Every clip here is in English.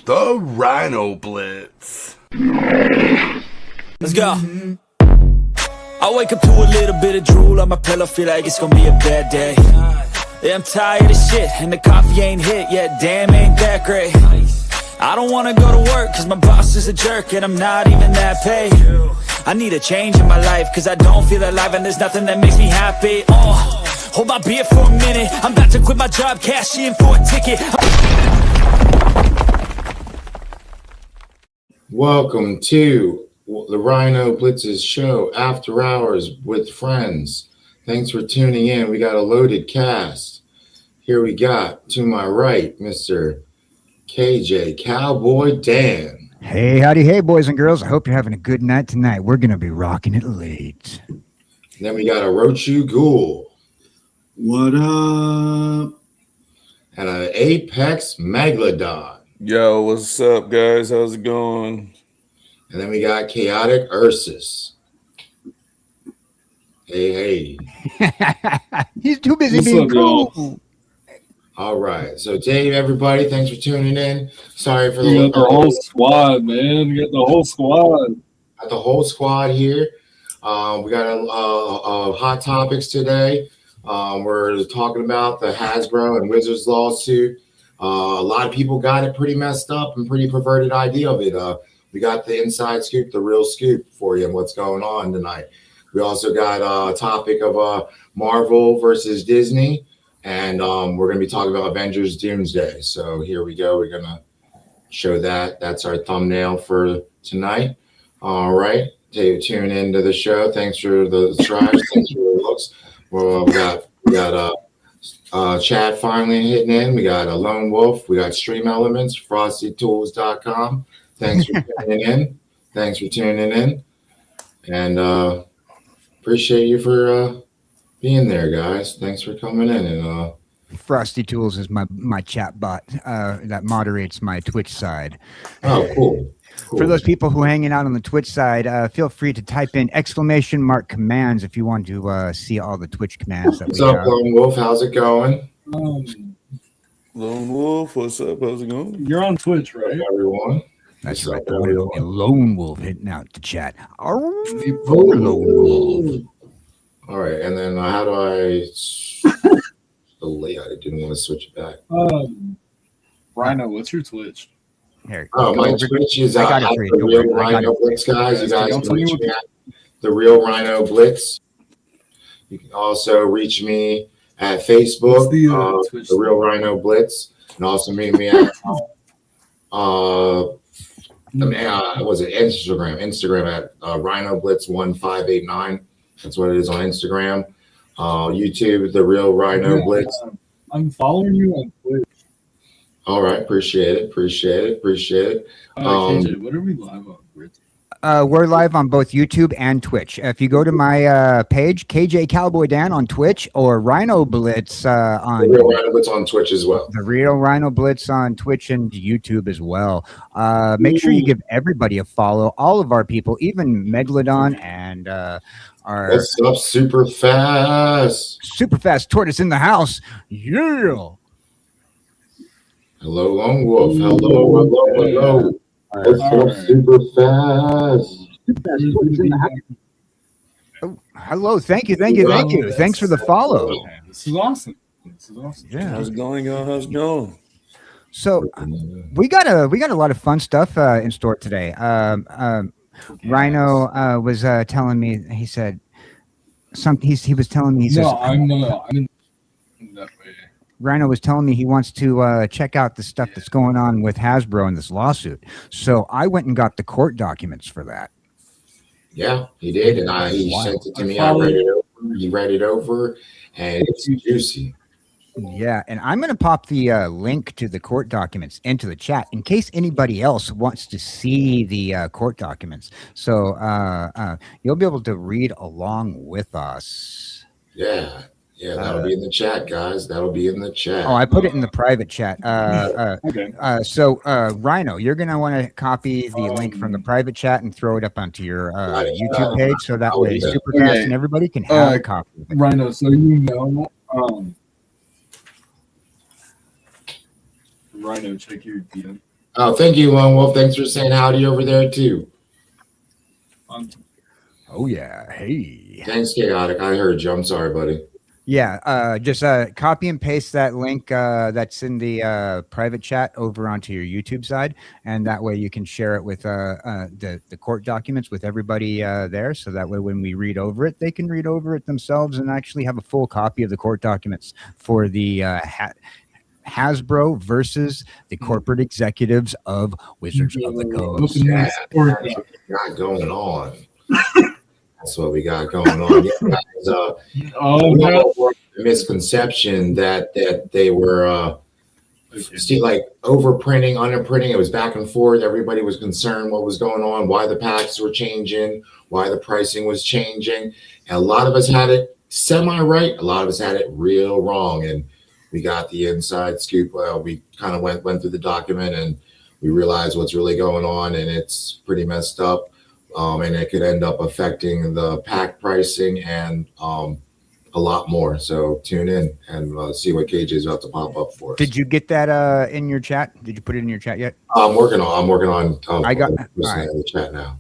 The Rhino Blitz. Let's go. I wake up to a little bit of drool on my pillow, feel like it's gonna be a bad day. Yeah, I'm tired of shit, and the coffee ain't hit yet, damn ain't that great. I don't wanna go to work, cause my boss is a jerk, and I'm not even that paid. I need a change in my life, cause I don't feel alive, and there's nothing that makes me happy. Hold my beer for a minute, I'm about to quit my job, cash in for a ticket. Welcome to the Rhino Blitz's show, After Hours with Friends. Thanks for tuning in. We got a loaded cast. Here we got, to my right, Mr. KJ Cowboy Dan. Hey, howdy, hey, boys and girls. I hope you're having a good night tonight. We're going to be rocking it late. Then we got a Rochu Ghoul. What up? And an Apex Megalodon. Yo, what's up, guys? How's it going? And then we got Chaotic Ursus. Hey. He's too busy being cool. All right. So, Dave, everybody, thanks for tuning in. Sorry for the whole squad, man. You got the whole squad. Got the whole squad here. We got a hot topics today. We're talking about the Hasbro and Wizards lawsuit. A lot of people got it pretty messed up and pretty perverted idea of it. We got the inside scoop, the real scoop for you and what's going on tonight. We also got a topic of Marvel versus Disney, and we're going to be talking about Avengers Doomsday. So here we go. We're going to show that. That's our thumbnail for tonight. All right. Tune into the show. Thanks for the subscribes. Thanks for the looks. Well, we got Chad finally hitting in. We got a Lone Wolf. We got Stream Elements, FrostyTools.com. Thanks for tuning in. And appreciate you for being there, guys. Thanks for coming in. And Frosty Tools is my chat bot that moderates my Twitch side. Oh, cool. For those people who are hanging out on the Twitch side, feel free to type in ! commands if you want to see all the Twitch commands. What's up, Lone Wolf? How's it going? Lone Wolf, what's up? How's it going? You're on Twitch, right? Everyone. That's right. The one and only Lone Wolf hitting out the chat. Lone Wolf. All right, and then how do I the layout? I didn't want to switch it back. Rhino, what's your Twitch? Here, my Twitch is the Real Rhino Blitz, guys. You guys can reach me at the Real Rhino Blitz. You can also reach me at Facebook, the Real Rhino Blitz, and also meet me at was it Instagram at Rhino Blitz 1589. That's what it is on Instagram. YouTube, the Real Rhino Blitz. I'm following you on Twitch. All right, appreciate it. KJ, what are we live on? We're live on both YouTube and Twitch. If you go to my page, KJ Cowboy Dan on Twitch, or Rhino Blitz on the Real Rhino Blitz on Twitch as well. The Real Rhino Blitz on Twitch and YouTube as well. Make sure you give everybody a follow. All of our people, even Megalodon and our what's up, super fast tortoise in the house. Yeah. Hello, Lone Wolf. Hello. What's up, super fast? Oh, hello. Thank you. Thanks for the follow. This is awesome. Yeah. How's it going? So we got a lot of fun stuff in store today. Rhino was telling me, he said something. He was telling me. He says, I'm in that way. Rhino was telling me he wants to check out the stuff that's going on with Hasbro in this lawsuit. So I went and got the court documents for that. Yeah, he did, and he sent it to me. I read it over. He read it over, and it's juicy. Yeah, and I'm going to pop the link to the court documents into the chat in case anybody else wants to see the court documents. So you'll be able to read along with us. Yeah, that'll be in the chat, guys. That'll be in the chat. Oh, I put it in the private chat. Okay. So, Rhino, you're going to want to copy the link from the private chat and throw it up onto your YouTube page, so that way Supercast and everybody can have a copy of it. Rhino, so Rhino, check your DM. Oh, thank you, Lone Wolf. Thanks for saying howdy over there too. Oh yeah. Hey. Thanks, Chaotic. I heard you. I'm sorry, buddy. Yeah, just copy and paste that link that's in the private chat over onto your YouTube side, and that way you can share it with the court documents with everybody there. So that way, when we read over it, they can read over it themselves and actually have a full copy of the court documents for the Hasbro versus the corporate executives of Wizards of the Coast. Yeah, that's what we got going on. That's what we got going on. Yeah, guys, the misconception that they were like overprinting, underprinting. It was back and forth. Everybody was concerned what was going on, why the packs were changing, why the pricing was changing. And a lot of us had it semi-right. A lot of us had it real wrong. And we got the inside scoop. We kind of went through the document and we realized what's really going on, and it's pretty messed up. And it could end up affecting the pack pricing and a lot more. So tune in and see what KJ is about to pop up for us. Did you get that in your chat? Did you put it in your chat yet? I'm working on. I got right. The chat now.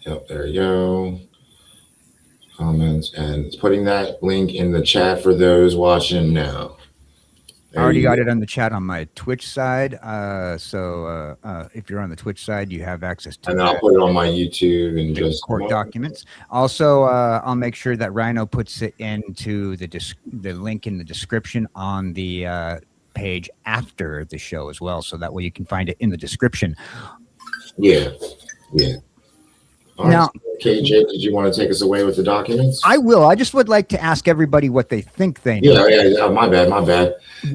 Yep, there you go. Comments, and it's putting that link in the chat for those watching now. I already got it on the chat on my Twitch side. So if you're on the Twitch side, you have access to it. And then I'll put it on my YouTube and just court documents. Also, I'll make sure that Rhino puts it into the link in the description on the page after the show as well. So that way you can find it in the description. Yeah. All right, now, KJ, did you want to take us away with the documents? I will. I just would like to ask everybody what they think they know. Yeah. My bad.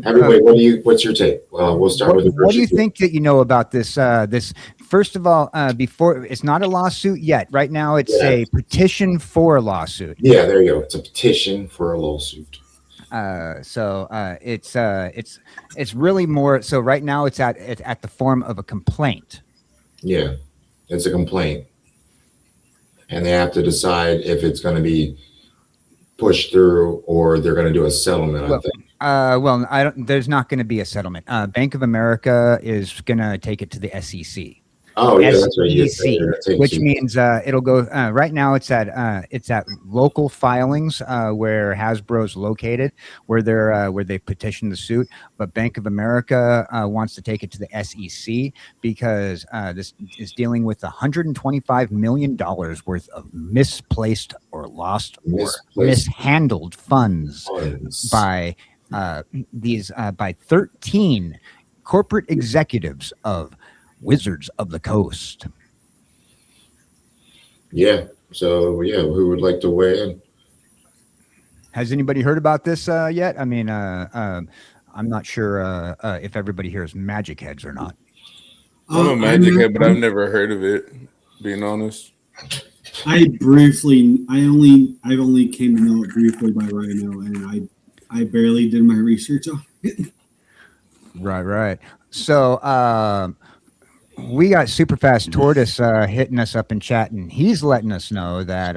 Everybody, what's your take? We'll start with the what do you think that you know about this? This first of all, before it's not a lawsuit yet. Right now, it's a petition for a lawsuit. Yeah, there you go. It's a petition for a lawsuit. It's really more. So right now, it's at the form of a complaint. Yeah, it's a complaint. And they have to decide if it's going to be pushed through or they're going to do a settlement, I think. There's not going to be a settlement. Bank of America is going to take it to the SEC. Oh, yeah, that's right. SEC, which means it'll go. Right now, it's at local filings where Hasbro's located, where they petition the suit. But Bank of America wants to take it to the SEC because this is dealing with $125 million worth of misplaced or lost or mishandled funds by by 13 corporate executives of Wizards of the Coast. Yeah. So who would like to weigh in? Has anybody heard about this yet? I mean, I'm not sure if everybody here is magic heads or not. I'm a magic head, but I've never heard of it. Being honest, I've only came to know it briefly by Rhino, and I barely did my research on it. Right. So we got Superfast Tortoise hitting us up in chat, and he's letting us know that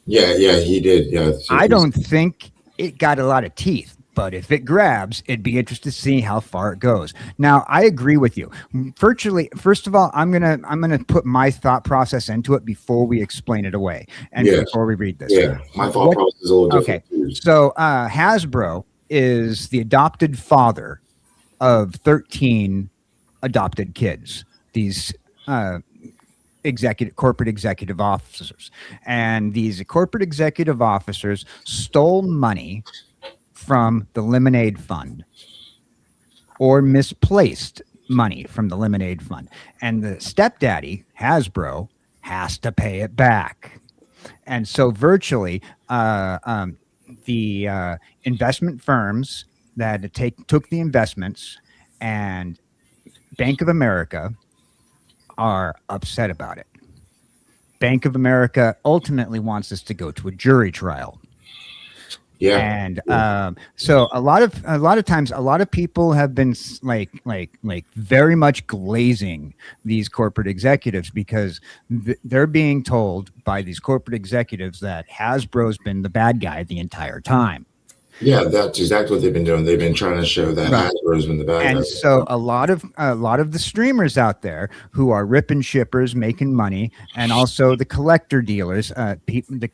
Yeah, he did. Yeah, I don't think it got a lot of teeth, but if it grabs, it'd be interesting to see how far it goes. Now, I agree with you. First of all, I'm gonna put my thought process into it before we explain it away and before we read this. Yeah, my thought process is a little different. Okay, so Hasbro is the adopted father of 13 adopted kids. These corporate executive officers, and these corporate executive officers stole money from the Lemonade Fund or misplaced money from the Lemonade Fund, and the stepdaddy Hasbro has to pay it back. And so virtually the investment firms that took the investments and Bank of America are upset about it. Bank of America ultimately wants us to go to a jury trial. Yeah. And so a lot of times, a lot of people have been like very much glazing these corporate executives because they're being told by these corporate executives that Hasbro's been the bad guy the entire time. Yeah, that's exactly what they've been doing. They've been trying to show that Right. Hasbro's been the bad And guy. so a lot of the streamers out there who are ripping shippers, making money, and also the collector dealers, the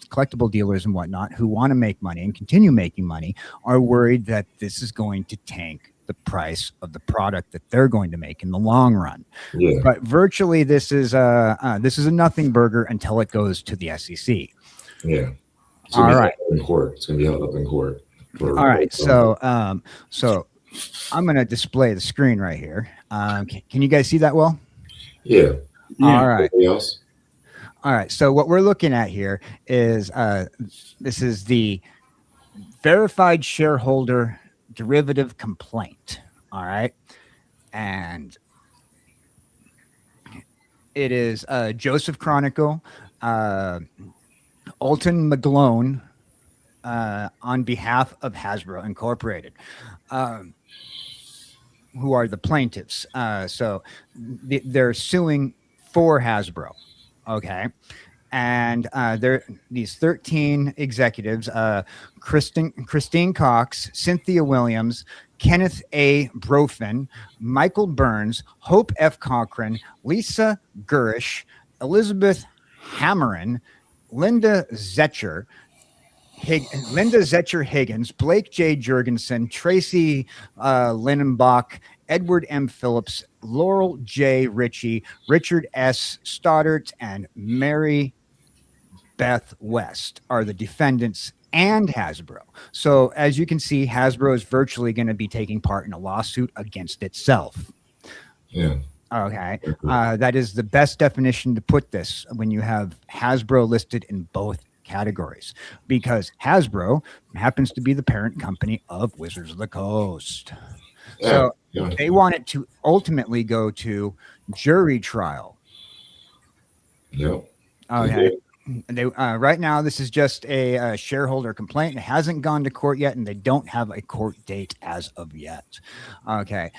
collectible dealers and whatnot who want to make money and continue making money are worried that this is going to tank the price of the product that they're going to make in the long run. Yeah, But virtually, this is a nothing burger until it goes to the SEC. yeah. All right. In court. It's gonna be held up in court. All right. So I'm going to display the screen right here. Can you guys see that well? Yeah. All right. Anybody else? All right. So what we're looking at here is this is the verified shareholder derivative complaint. All right. And it is Joseph Chronicle, Alton McGlone, on behalf of Hasbro Incorporated, who are the plaintiffs. So they're suing for Hasbro. Okay. And these 13 executives, Christine Cox, Cynthia Williams, Kenneth A. Brofin, Michael Burns, Hope F. Cochran, Lisa Gurish, Elizabeth Hammerin, Linda Zetcher Higgins, Blake J. Jurgensen, Tracy Linenbach, Edward M. Phillips, Laurel J. Ritchie, Richard S. Stoddart, and Mary Beth West are the defendants and Hasbro. So as you can see, Hasbro is virtually going to be taking part in a lawsuit against itself. Yeah. Okay. That is the best definition to put this when you have Hasbro listed in both categories, because Hasbro happens to be the parent company of Wizards of the Coast. Yeah. So they want it to ultimately go to jury trial. Yep. Okay. They right now, this is just a shareholder complaint. It hasn't gone to court yet, and they don't have a court date as of yet. Okay.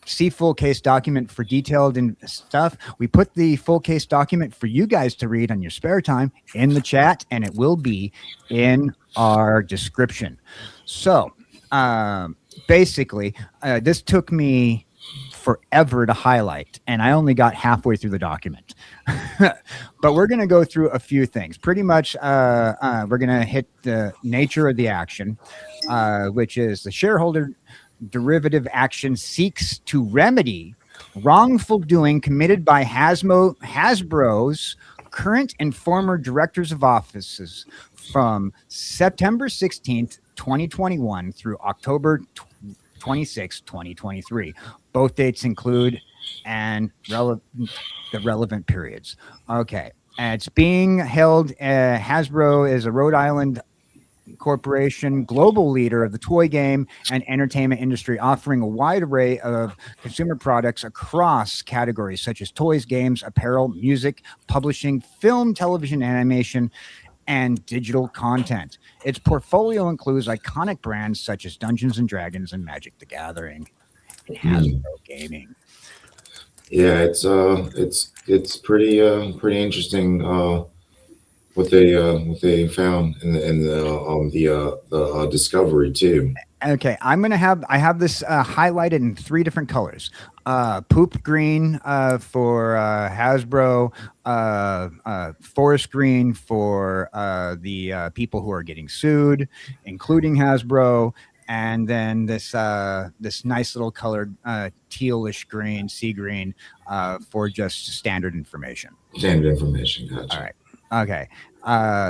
See full case document for detailed stuff. We put the full case document for you guys to read on your spare time in the chat, and it will be in our description. So basically, this took me forever to highlight, and I only got halfway through the document. But we're going to go through a few things. Pretty much, we're going to hit the nature of the action, which is the shareholder derivative action seeks to remedy wrongful doing committed by Hasbro's current and former directors of offices from September 16th, 2021 through October 26, 2023. Both dates include and the relevant periods. Okay. And it's being held. Hasbro is a Rhode Island corporation, global leader of the toy game and entertainment industry, offering a wide array of consumer products across categories such as toys, games, apparel, music, publishing, film, television, animation, and digital content. Its portfolio includes iconic brands such as Dungeons and Dragons and Magic the Gathering and Hasbro Gaming. Yeah, it's pretty interesting what they found in the discovery too. Okay, I have this highlighted in 3 different colors. Poop green for Hasbro, forest green for the people who are getting sued, including Hasbro, and then this nice little colored tealish green, sea green, for just standard information. Standard information, gotcha. All right. Okay.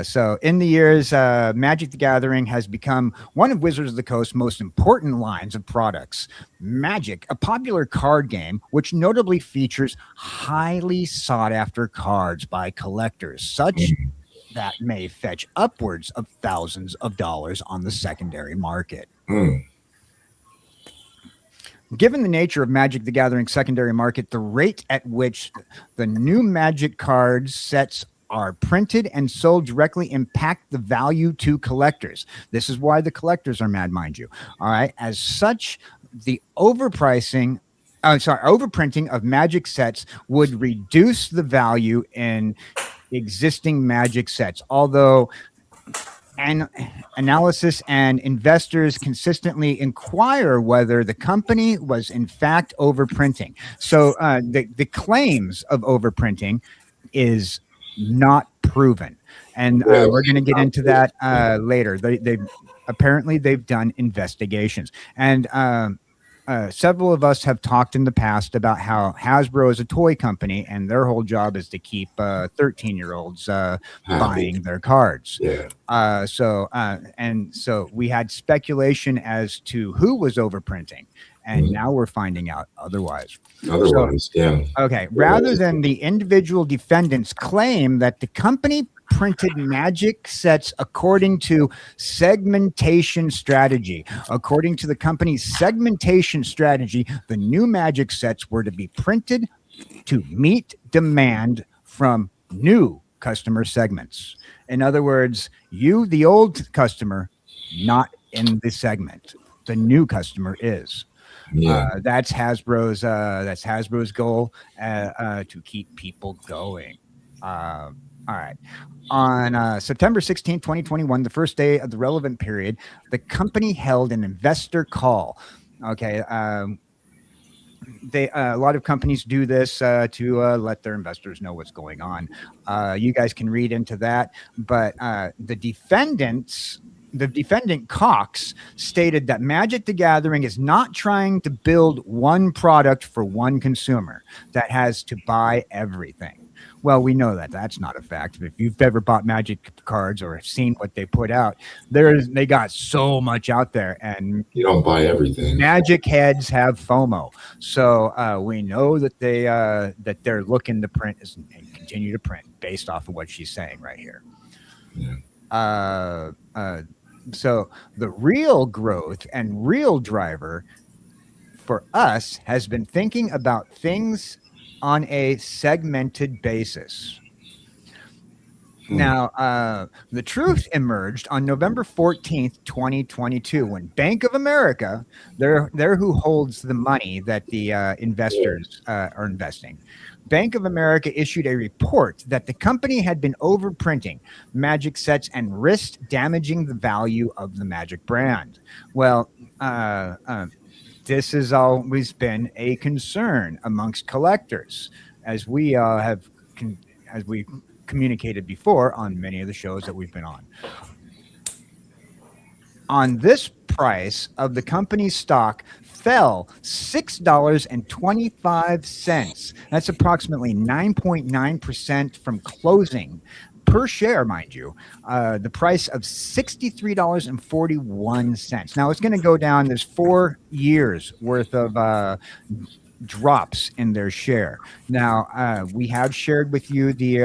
So in the years, Magic the Gathering has become one of Wizards of the Coast's most important lines of products. Magic, a popular card game, which notably features highly sought after cards by collectors, such that may fetch upwards of thousands of dollars on the secondary market. Given the nature of Magic the Gathering secondary market, the rate at which the new Magic cards sets are printed and sold directly impact the value to collectors. This is why the collectors are mad, mind you. All right. As such, the overprinting of Magic sets would reduce the value in existing Magic sets. Although and analysis and investors consistently inquire whether the company was in fact overprinting. So the claims of overprinting is not proven, and we're going to get into that later. They apparently they've done investigations, and several of us have talked in the past about how Hasbro is a toy company and their whole job is to keep 13-year-olds buying their cards. Yeah. So we had speculation as to who was overprinting, and now we're finding out otherwise. Yeah. Okay, rather than the individual defendants claim that the company printed magic sets according to segmentation strategy. According to the company's segmentation strategy, the new magic sets were to be printed to meet demand from new customer segments. In other words, you, the old customer, not in the segment. The new customer is. Yeah. That's Hasbro's goal to keep people going. All right. On September 16, 2021, the first day of the relevant period, the company held an investor call. Okay. A lot of companies do this to let their investors know what's going on. You guys can read into that, but the defendant Cox stated that Magic the Gathering is not trying to build one product for one consumer that has to buy everything. Well, we know that that's not a fact. If you've ever bought Magic cards or seen what they put out, they got so much out there, and you don't buy everything. Magic heads have FOMO, so we know that they're looking to print and continue to print based off of what she's saying right here. Yeah. So the real growth and real driver for us has been thinking about things on a segmented basis. Now, the truth emerged on November 14th, 2022, when Bank of America, they're who holds the money that the investors are investing. Bank of America issued a report that the company had been overprinting Magic sets and risked damaging the value of the Magic brand. Well, this has always been a concern amongst collectors, as we communicated before on many of the shows that we've been on. On this price of the company's stock fell $6.25. That's approximately 9.9% from closing per share, mind you. The price of $63.41. Now it's going to go down. There's 4 years worth of drops in their share. Now we have shared with you the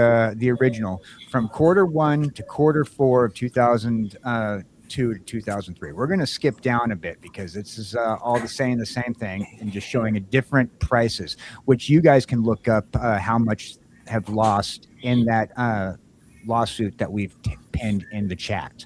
original from Q1 to Q4 of 2002 to 2003. We're going to skip down a bit because this is all the same thing and just showing a different prices, which you guys can look up how much have lost in that lawsuit that we've pinned in the chat.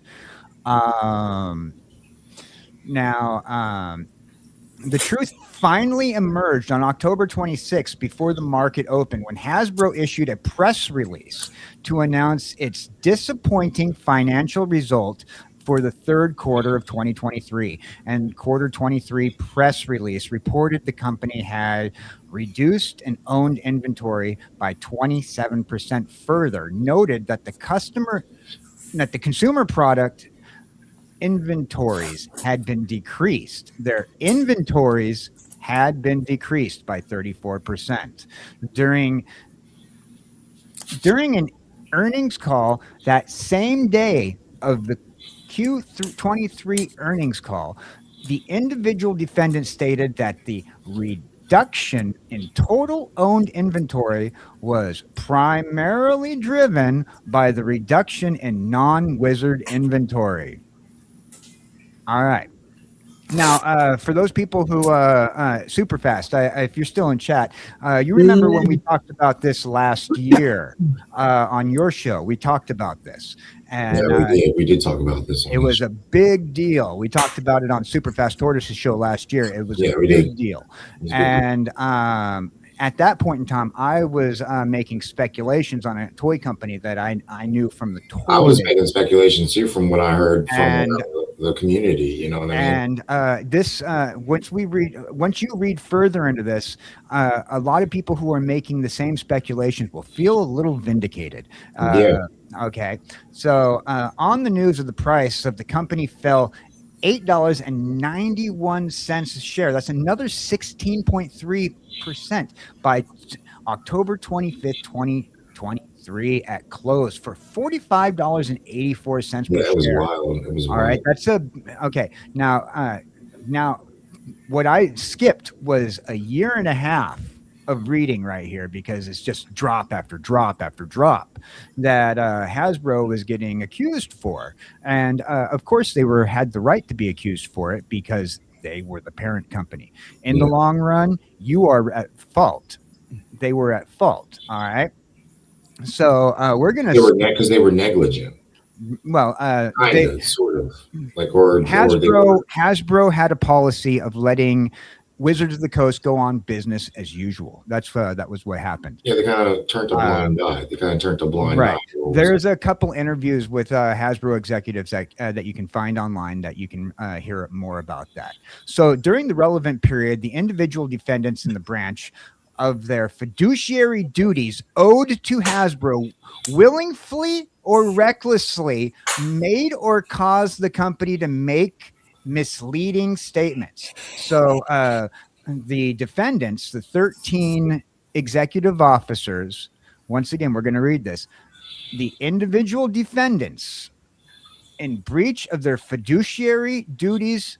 The truth finally emerged on October 26th before the market opened when Hasbro issued a press release to announce its disappointing financial result for the third quarter of 2023. And quarter 23 press release reported the company had reduced and owned inventory by 27%. Further noted that the consumer product inventories had been decreased. Their inventories had been decreased by 34%. During an earnings call that same day of the Q23 earnings call, the individual defendant stated that the reduction in total owned inventory was primarily driven by the reduction in non-wizard inventory. All right. Now, for those people who super fast, if you're still in chat, you remember when we talked about this last year on your show? We talked about this, and we did talk about this. It was a big deal. We talked about it on Super Fast Tortoise's show last year. It was a big deal, and at that point in time, I was making speculations on a toy company that I knew from the toy. I was making speculations too, from what I heard from And the community. You know what I mean? and this once you read further into this, a lot of people who are making the same speculations will feel a little vindicated. Yeah. Okay, so on the news of the price of the company fell $8.91 a share. That's another 16.3% by October 25th, 2023 at close for $45.84 per Yeah, it was share. wild. It was All wild. right, that's okay. Now, what I skipped was a year and a half of reading right here, because it's just drop after drop after drop that Hasbro was getting accused for, and of course they had the right to be accused for it because they were the parent company. In the long run, you are at fault. They were at fault. All right. So we're gonna because they were negligent. Well, Kind of, sort of, like or Hasbro had a policy of letting Wizards of the Coast go on business as usual. That was what happened. Yeah, they kind of turned a blind eye. They kind of turned a blind eye. There's a couple interviews with Hasbro executives that you can find online that you can hear more about that. So during the relevant period, the individual defendants in the branch of their fiduciary duties owed to Hasbro willingly or recklessly made or caused the company to make misleading statements. So the defendants, the 13 executive officers, once again, we're going to read this. The individual defendants, in breach of their fiduciary duties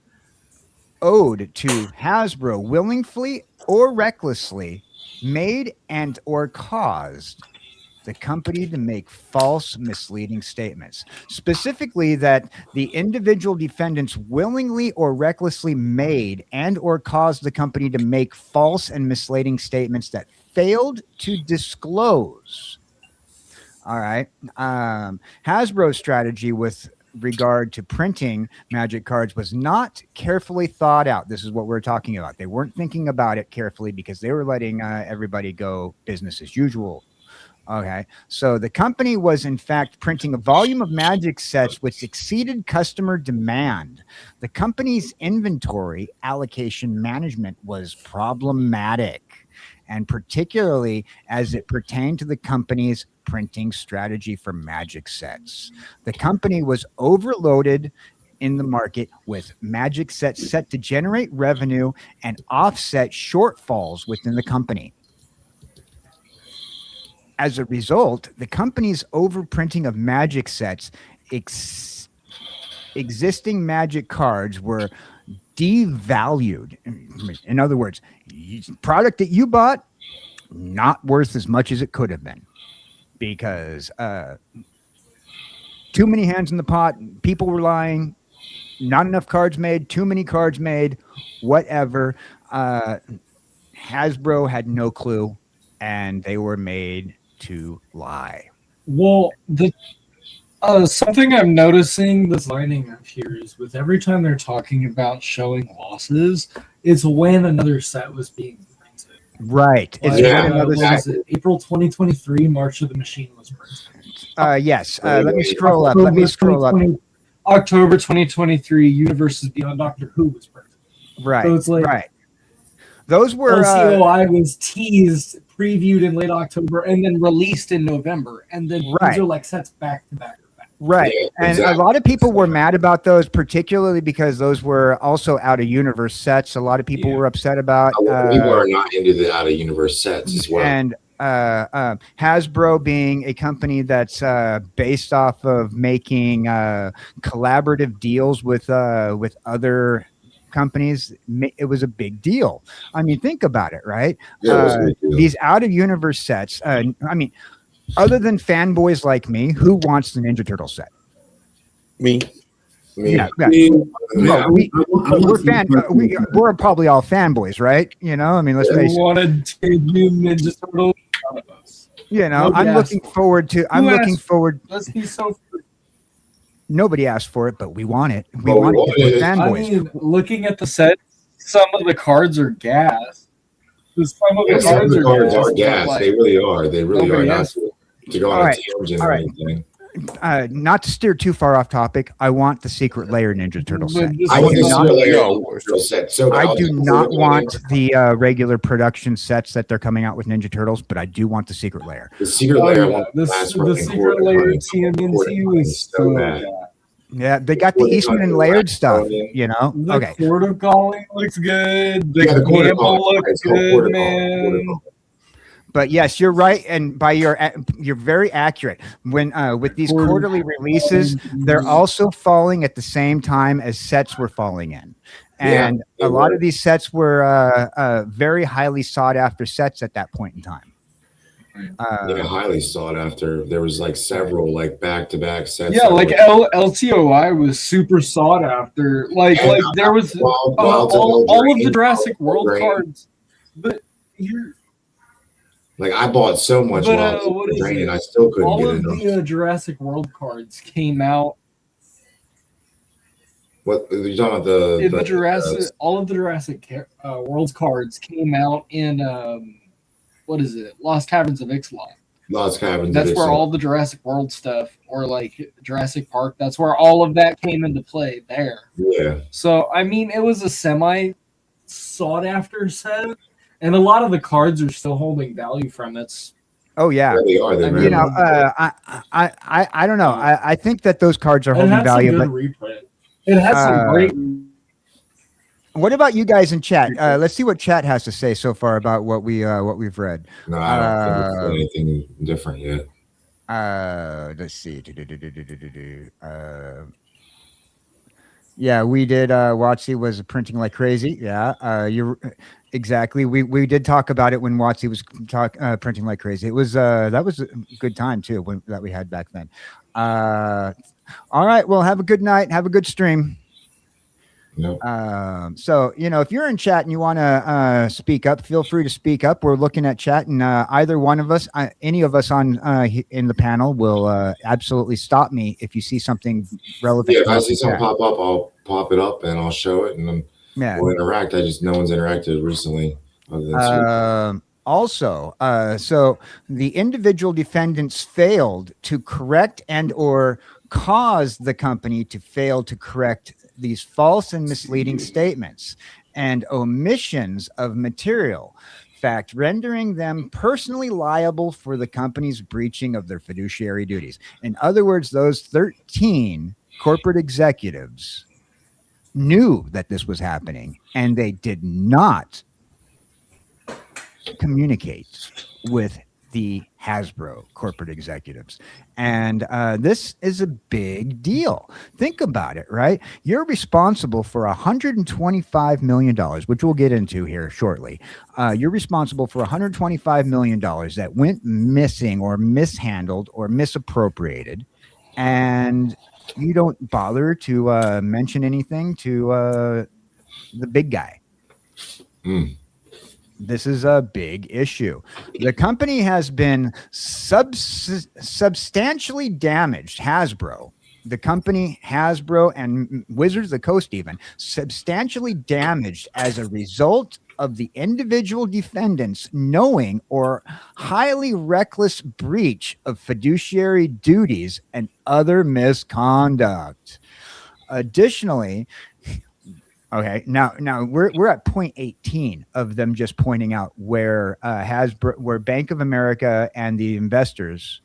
owed to Hasbro willingly or recklessly, made and or caused the company to make false, misleading statements. Specifically, that the individual defendants willingly or recklessly made and or caused the company to make false and misleading statements that failed to disclose. All right. Hasbro's strategy with regard to printing Magic cards was not carefully thought out. This is what we're talking about. They weren't thinking about it carefully because they were letting everybody go business as usual. Okay, so the company was in fact printing a volume of Magic sets which exceeded customer demand. The company's inventory allocation management was problematic, and particularly as it pertained to the company's printing strategy for Magic sets. The company was overloaded in the market with Magic sets set to generate revenue and offset shortfalls within the company. As a result, the company's overprinting of Magic sets, existing Magic cards were devalued. In other words, product that you bought, not worth as much as it could have been, because too many hands in the pot, people were lying, not enough cards made, too many cards made, whatever. Hasbro had no clue, and they were made to lie. Well, the something I'm noticing that's lining up here is with every time they're talking about showing losses, it's when another set was being printed. Right. Like, was it April 2023, March of the Machine was printed. Yes. Let me scroll up. October 2023, Universes Beyond Doctor Who was printed. Right. So it's like, right. Those were LCOI was teased, previewed in late October, and then released in November, and then these are like sets back to back. Right. Yeah, and a lot of people were mad about those, particularly because those were also out of universe sets. A lot of people were upset about. People are not into the out of universe sets as well. And Hasbro being a company that's based off of making collaborative deals with other companies, it was a big deal. I mean, think about it, right? Yeah, these out of universe sets. I mean, other than fanboys like me, who wants the Ninja Turtle set? Me. Yeah. Well, we're probably all fanboys, right? You know, I mean, let's face it. Wanted to do Ninja Turtles. You know, I'm looking forward to. Let's be so. Nobody asked for it, but we want it. We want it. Fanboys. I mean, looking at the set, some of the cards are gas. Some of Yeah, the some of cards the are cards gas. are gas. Like, They really are. They really are. nobody Not has. to go on All a right. tangent All or right. anything. Not to steer too far off topic, I want the Secret Lair Ninja Turtle set. But this I is want the do not- Secret Lair No. Turtle set. So I bad. do not want the regular production sets that they're coming out with Ninja Turtles, but I do want the Secret Lair. The Secret Oh, Lair. I yeah. want The Secret Lair TMNT was so so bad. bad. Yeah, they got the Quarter Eastman and Hunter, Laird stuff, Tony. you know? The Okay. Quarter Calling looks good. The Yeah, the quarter Gamble call. looks It's called good, quarter man. call. But yes, you're right, and you're very accurate. When with these quarterly releases, they're also falling at the same time as sets were falling in, and Yeah, a lot of these sets were very highly sought after sets at that point in time. Highly sought after. There was like several like back to back sets. Yeah, like LTOI was super sought after. Like there was all of the Jurassic World cards, but you're. Like I bought so much what is Drain it? and I still couldn't All get of enough. the Jurassic World cards came out. What are you talking about? The Jurassic, all of the Jurassic World cards came out in what is it? Lost Caverns of Ixalan. Lost Caverns. That's where all the Jurassic World stuff, or like Jurassic Park. That's where all of that came into play there. Yeah. So I mean, it was a semi sought after set. And a lot of the cards are still holding value from it. Oh yeah, they are. They really I don't know. I think that those cards are holding value. Some good reprint. It has some great. What about you guys in chat? Let's see what chat has to say so far about what we've read. No, I don't think it's anything different yet. Let's see. Yeah, we did. WotC was printing like crazy. Yeah, you're exactly. We did talk about it when WotC was printing like crazy. It was that was a good time too that we had back then. All right. Well, have a good night. Have a good stream. Nope. So, if you're in chat and you want to speak up, feel free to speak up. We're looking at chat, and either one of us, any of us on in the panel will absolutely stop me if you see something relevant. Yeah, if I see something pop up, I'll pop it up and I'll show it, and then we'll interact. No one's interacted recently. Also, so the individual defendants failed to correct and or cause the company to fail to correct these false and misleading statements and omissions of material fact, rendering them personally liable for the company's breaching of their fiduciary duties. In other words, those 13 corporate executives knew that this was happening, and they did not communicate with the Hasbro corporate executives. And this is a big deal. Think about it, right? You're responsible for $125 million, which we'll get into here shortly. You're responsible for $125 million that went missing or mishandled or misappropriated. And you don't bother to mention anything to the big guy. This is a big issue. The company has been substantially damaged. Hasbro, the company Hasbro and Wizards of the Coast even, substantially damaged as a result of the individual defendants knowing or highly reckless breach of fiduciary duties and other misconduct. Additionally, okay, now we're at point 18 of them just pointing out where Hasbro, where Bank of America and the investors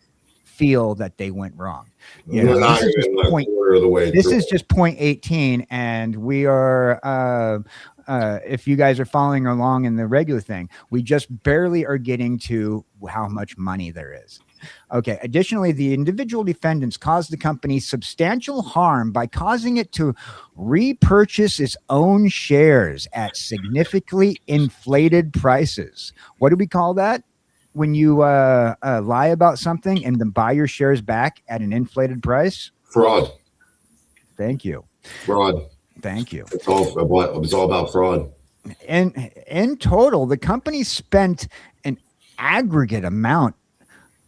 feel that they went wrong. This is just point 18, and we are. If you guys are following along in the regular thing, we just barely are getting to how much money there is. Okay. Additionally, the individual defendants caused the company substantial harm by causing it to repurchase its own shares at significantly inflated prices. What do we call that? When you lie about something and then buy your shares back at an inflated price? Fraud. Thank you. Fraud. Thank you. It's all about fraud. And in total, the company spent an aggregate amount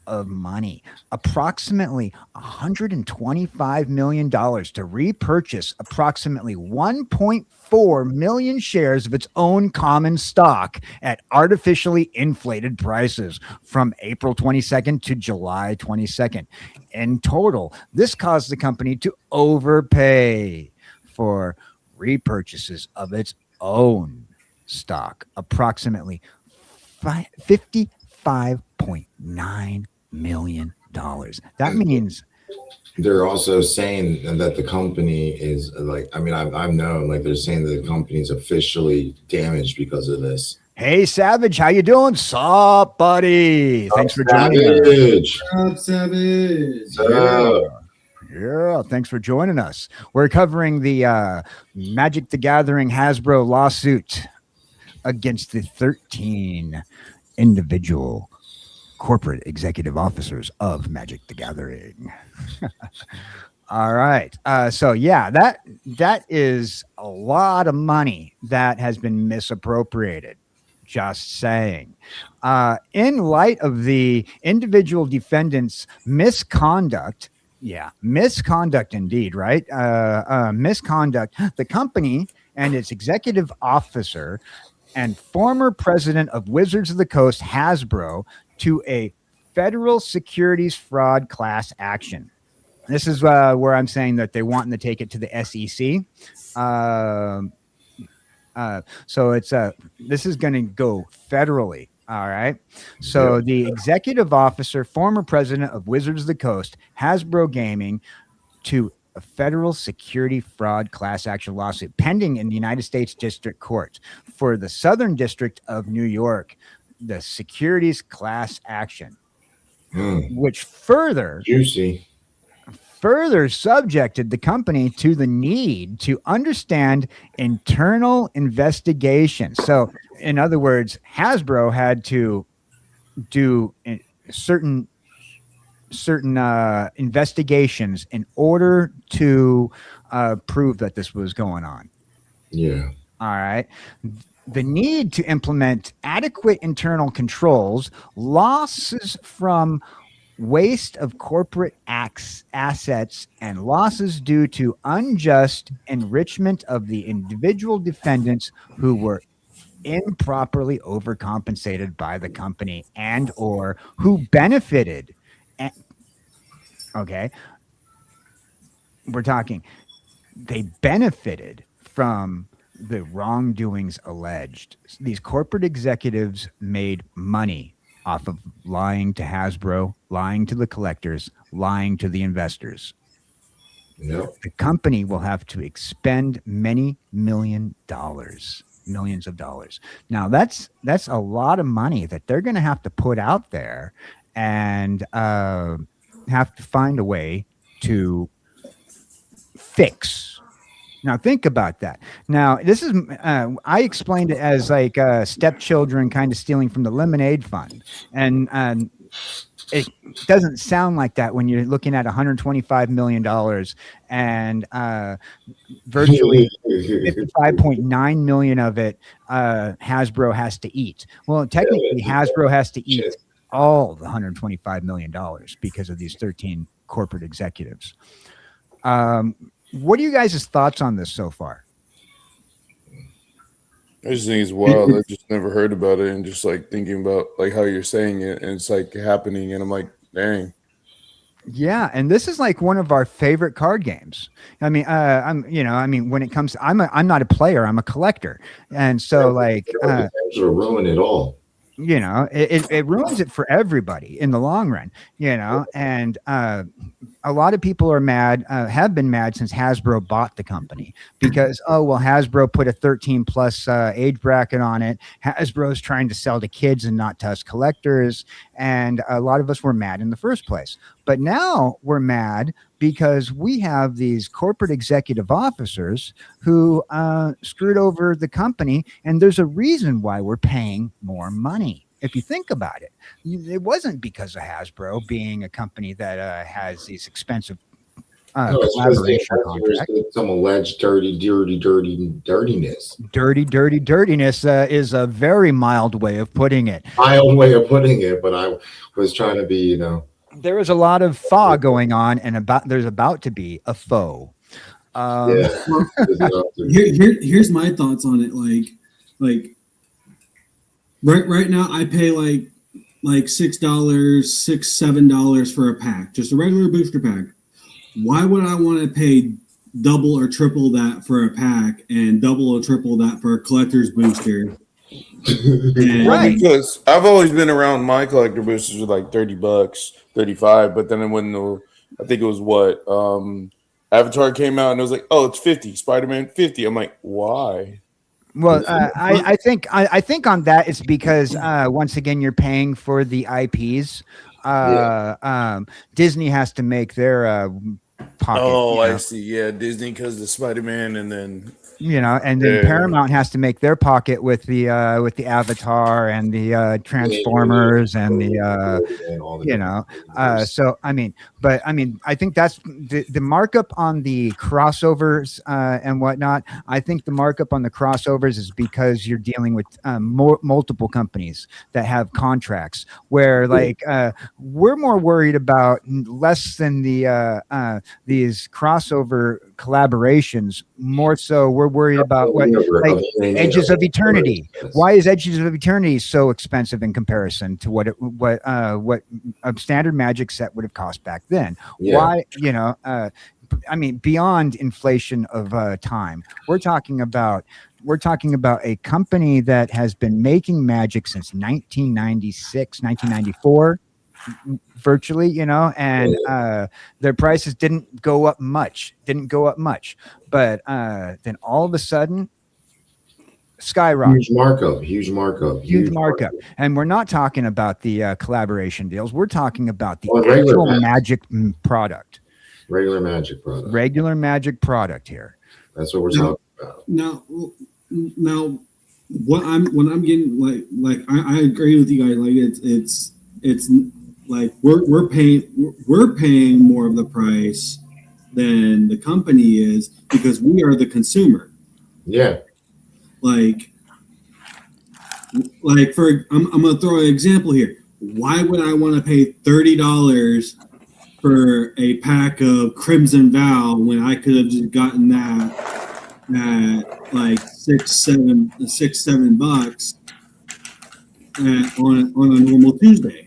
of money, approximately $125 million to repurchase approximately 1.4 million shares of its own common stock at artificially inflated prices from April 22nd to July 22nd. In total, this caused the company to overpay for repurchases of its own stock, approximately $55.9 million. That means they're also saying that the company is like, I mean, I've known, like, they're saying that the company's officially damaged because of this. hey, Savage, how you doing? Sup, buddy? Thanks for joining us. Savage. Up, Savage. Yeah, thanks for joining us. We're covering the Magic the Gathering Hasbro lawsuit against the 13 individual corporate executive officers of Magic the Gathering. All right. So yeah, that is a lot of money that has been misappropriated. Just saying. In light of the individual defendants' misconduct, yeah, misconduct indeed, right? Misconduct. The company and its executive officer and former president of Wizards of the Coast, Hasbro, to a federal securities fraud class action. This is where I'm saying that they want to take it to the SEC. So it's this is going to go federally. All right. So the executive officer, former president of Wizards of the Coast, Hasbro Gaming, to a federal security fraud class action lawsuit pending in the United States District Court for the Southern District of New York, the securities class action, which further subjected the company to the need to understand internal investigation. So, in other words, Hasbro had to do certain investigations in order to prove that this was going on. Yeah. All right. The need to implement adequate internal controls, losses from waste of corporate assets, and losses due to unjust enrichment of the individual defendants who were improperly overcompensated by the company and or who benefited. Okay. We're talking, they benefited from the wrongdoings alleged. These corporate executives made money off of lying to Hasbro, lying to the collectors, lying to the investors. Yep. The company will have to expend many millions of dollars. Now that's a lot of money that they're going to have to put out there and have to find a way to fix. Now think about that. Now this is I explained it as like stepchildren kind of stealing from the lemonade fund, and it doesn't sound like that when you're looking at $125 million and virtually 55.9 million of it Hasbro has to eat. Well, technically Hasbro has to eat all the $125 million because of these 13 corporate executives. What are you guys' thoughts on this so far? I just think it's wild. I just never heard about it, and just like thinking about like how you're saying it, and it's like happening, and I'm like, dang. Yeah, and this is like one of our favorite card games. I mean, when it comes to, I'm not a player, I'm a collector. And so like ruin it all. You know, it ruins it for everybody in the long run, you know, and a lot of people are mad, have been mad since Hasbro bought the company because, oh, well, Hasbro put a 13 plus age bracket on it. Hasbro's trying to sell to kids and not to us collectors. And a lot of us were mad in the first place. But now we're mad because we have these corporate executive officers who screwed over the company. And there's a reason why we're paying more money. If you think about it, it wasn't because of Hasbro being a company that has these expensive No, it's just the collaboration Avengers contract. did some alleged dirtiness. Dirtiness is a very mild way of putting it. My own way of putting it, but I was trying to be, There is a lot of thaw going on, and there's about to be a foe. yeah. Well, here's my thoughts on it. Like right now, I pay like $6, $7 for a pack, just a regular booster pack. Why would I want to pay double or triple that for a pack and double or triple that for a collector's booster? And Right. Because I've always been around my collector boosters with like $30, 35, but then when I think it was what Avatar came out and it was like, oh, it's 50, Spider-Man 50. I'm like, why? Well, I think on that it's because once again you're paying for the IPs. Disney has to make their pocket. Oh, I see. Yeah, Disney because the Spider-Man, and then and then Paramount has to make their pocket with the Avatar and the Transformers and the so I mean, I think that's the markup on the crossovers and whatnot. I think the markup on the crossovers is because you're dealing with multiple companies that have contracts where we're more worried about less than these crossover collaborations. More so, we're worried about what Edges of Eternity. Why is Edges of Eternity so expensive in comparison to what a standard Magic set would have cost back then? Why, beyond inflation of time, we're talking about a company that has been making Magic since 1996, 1994. Virtually, and their prices didn't go up much, but then all of a sudden skyrocket. Huge markup. And we're not talking about the collaboration deals. We're talking about the regular actual Magic product. Regular Magic product here. That's what we're talking about. Now, what I'm getting I agree with you guys. Like it's like we're paying more of the price than the company is because we are the consumer. Yeah. I'm gonna throw an example here. Why would I want to pay $30 for a pack of Crimson Vow when I could have just gotten that at like $6-7 on a normal Tuesday?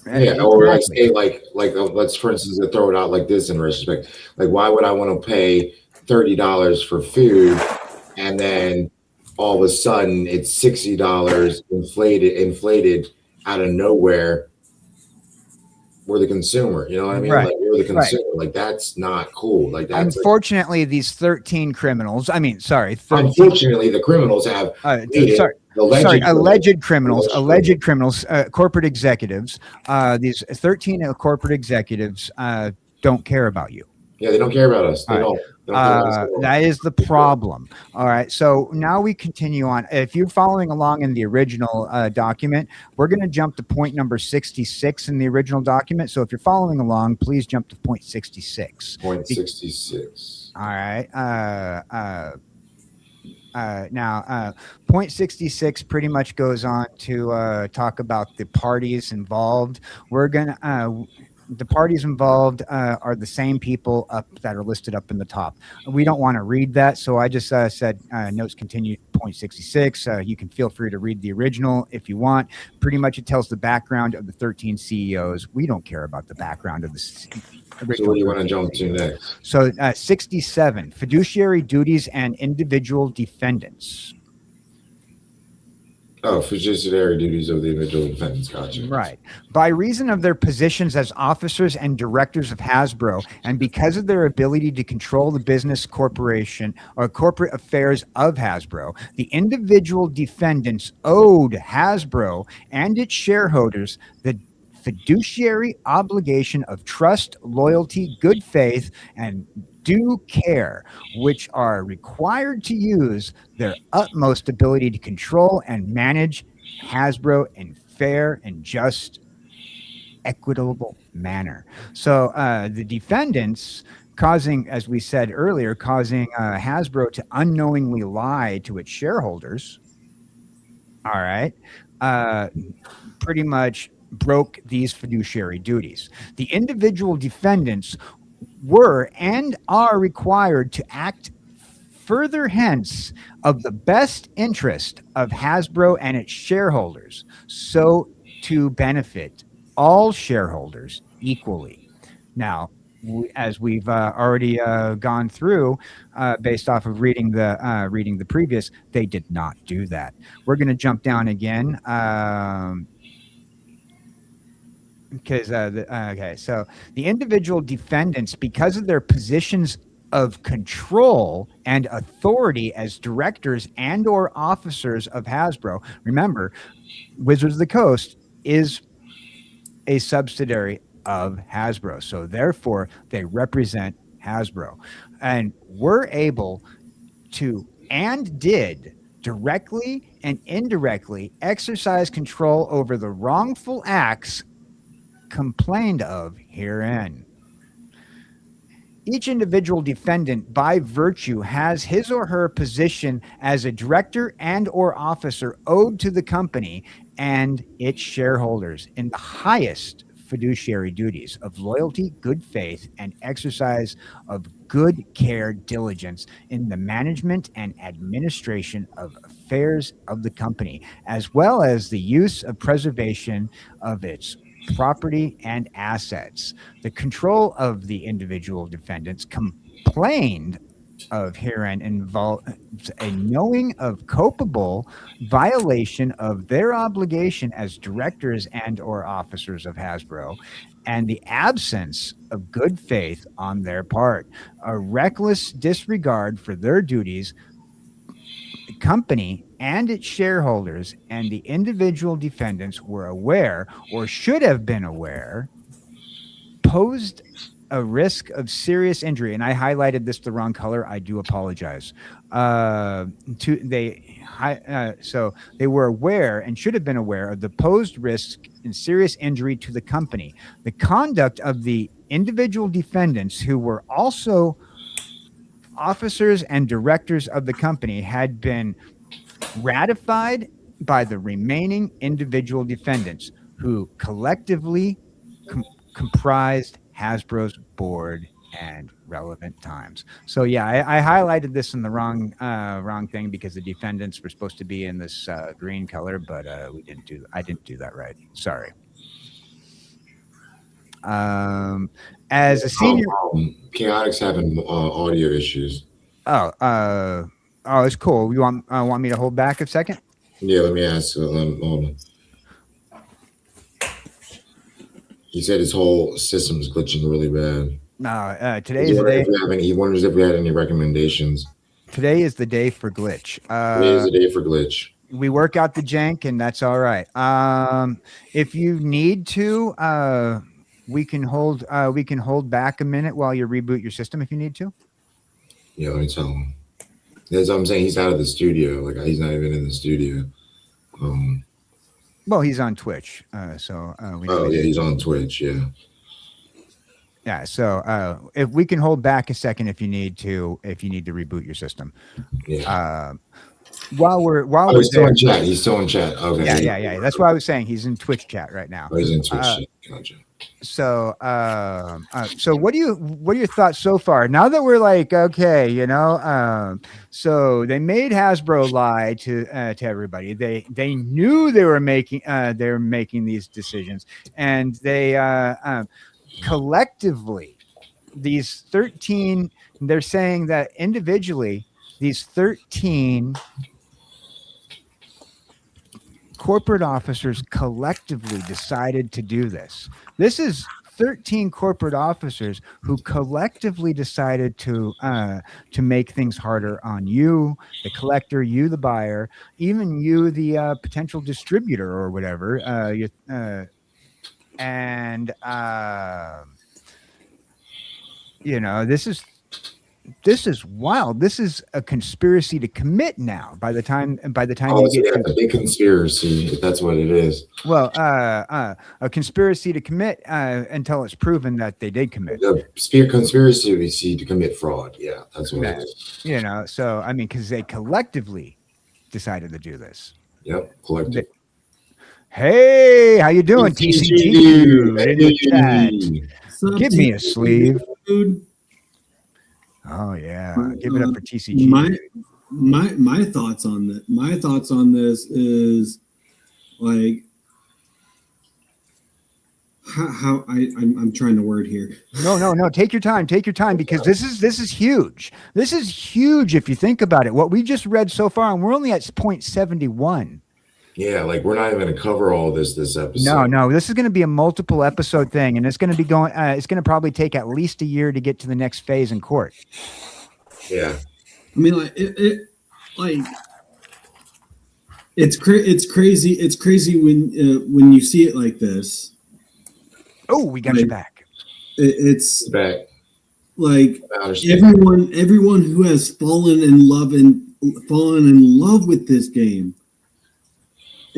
Yeah, or I say let's for instance throw it out like this in retrospect. Like, why would I want to pay $30 for food and then all of a sudden it's $60 inflated out of nowhere? We're the consumer, you know what I mean? Right. Like, we're the consumer. Right. Like, that's not cool. Like, that's unfortunately these 13 criminals. Unfortunately, the criminals have alleged criminals, corporate executives. These 13 corporate executives don't care about you. Yeah, they don't care about us. They don't. That is the problem. All right. So now we continue on. If you're following along in the original document, we're going to jump to point number 66 in the original document. So if you're following along, please jump to point 66. Point 66. All right. Now, point 66 pretty much goes on to talk about the parties involved. The parties involved are the same people that are listed up in the top. We don't want to read that, so I just said notes continue point 66. You can feel free to read the original if you want. Pretty much it tells the background of the 13 CEOs. We don't care about the background of the original. So what do you want to jump to next? So 67, fiduciary duties and individual defendants. Oh, fiduciary duties of the individual defendants. Gotcha. Right. By reason of their positions as officers and directors of Hasbro, and because of their ability to control the business corporation or corporate affairs of Hasbro, the individual defendants owed Hasbro and its shareholders the fiduciary obligation of trust, loyalty, good faith, and due care, which are required to use their utmost ability to control and manage Hasbro in fair and just equitable manner. So the defendants causing, as we said earlier, causing Hasbro to unknowingly lie to its shareholders. All right. Pretty much broke these fiduciary duties. The individual defendants were and are required to act further hence of the best interest of Hasbro and its shareholders, so to benefit all shareholders equally. Now, as we've already gone through, based off of reading the previous, they did not do that. We're going to jump down again. Because okay, so the individual defendants, because of their positions of control and authority as directors and or officers of Hasbro, remember, Wizards of the Coast is a subsidiary of Hasbro, so therefore they represent Hasbro, and were able to and did directly and indirectly exercise control over the wrongful acts complained of herein. Each individual defendant, by virtue, has his or her position as a director and or officer owed to the company and its shareholders in the highest fiduciary duties of loyalty, good faith, and exercise of good care, diligence in the management and administration of affairs of the company, as well as the use of preservation of its property and assets. The control of the individual defendants complained of herein involves a knowing of culpable violation of their obligation as directors and or officers of Hasbro, and the absence of good faith on their part, a reckless disregard for their duties. The company and its shareholders and the individual defendants were aware, or should have been aware, posed a risk of serious injury. And I highlighted this the wrong color. I do apologize. So they were aware and should have been aware of the posed risk and serious injury to the company. The conduct of the individual defendants, who were also officers and directors of the company, had been ratified by the remaining individual defendants, who collectively comprised Hasbro's board and relevant times. So yeah, I highlighted this in the wrong thing because the defendants were supposed to be in this green color, but I didn't do that right. Sorry. As a senior, Chaotic's having audio issues. Oh, it's cool. You want me to hold back a second? Yeah, let me ask. Hold on. He said his whole system's glitching really bad. No, today is the day. He wonders if we had any recommendations. Today is the day for glitch. Today is the day for glitch. We work out the jank, and that's all right. If you need to, we can hold back a minute while you reboot your system if you need to. Yeah, let me tell him. That's what I'm saying. He's out of the studio. Like, he's not even in the studio. Well, he's on Twitch. He's on Twitch. Yeah. Yeah. So if we can hold back a second if you need to reboot your system. Yeah. While we're he's still in chat. He's still in chat. Okay. Yeah. That's what I was saying. He's in Twitch chat right now. Oh, he's in Twitch chat. Gotcha. So what are your thoughts so far? Now that we're like, okay, so they made Hasbro lie to everybody. They knew they were making these decisions, and they collectively, these 13, they're saying that individually, these 13 corporate officers collectively decided to do this. This is 13 corporate officers who collectively decided to make things harder on you, the collector, you, the buyer, even you, the potential distributor or whatever. This is wild. This is a conspiracy to commit now. By the time Oh, you so get yeah, to a big conspiracy, if that's what it is. well, a conspiracy to commit until it's proven that they did commit. The conspiracy to commit fraud. Yeah, that's what it is. You know, so I mean, because they collectively decided to do this. Yep, collective. Hey, how you doing, TCG dude, in the chat? What's up, Give me a TCG sleeve. dude? Oh yeah, give it up for TCG. My thoughts on that. My thoughts on this is like how I'm trying to word here. No. Take your time. Take your time because this is huge. This is huge if you think about it. What we just read so far, and we're only at 0.71. Yeah, like we're not even going to cover all this episode. No. This is going to be a multiple episode thing, and it's going to be going. It's going to probably take at least a year to get to the next phase in court. Yeah, I mean, like it's crazy. It's crazy when you see it like this. Oh, we got you back. It's back. Like everyone who has fallen in love with this game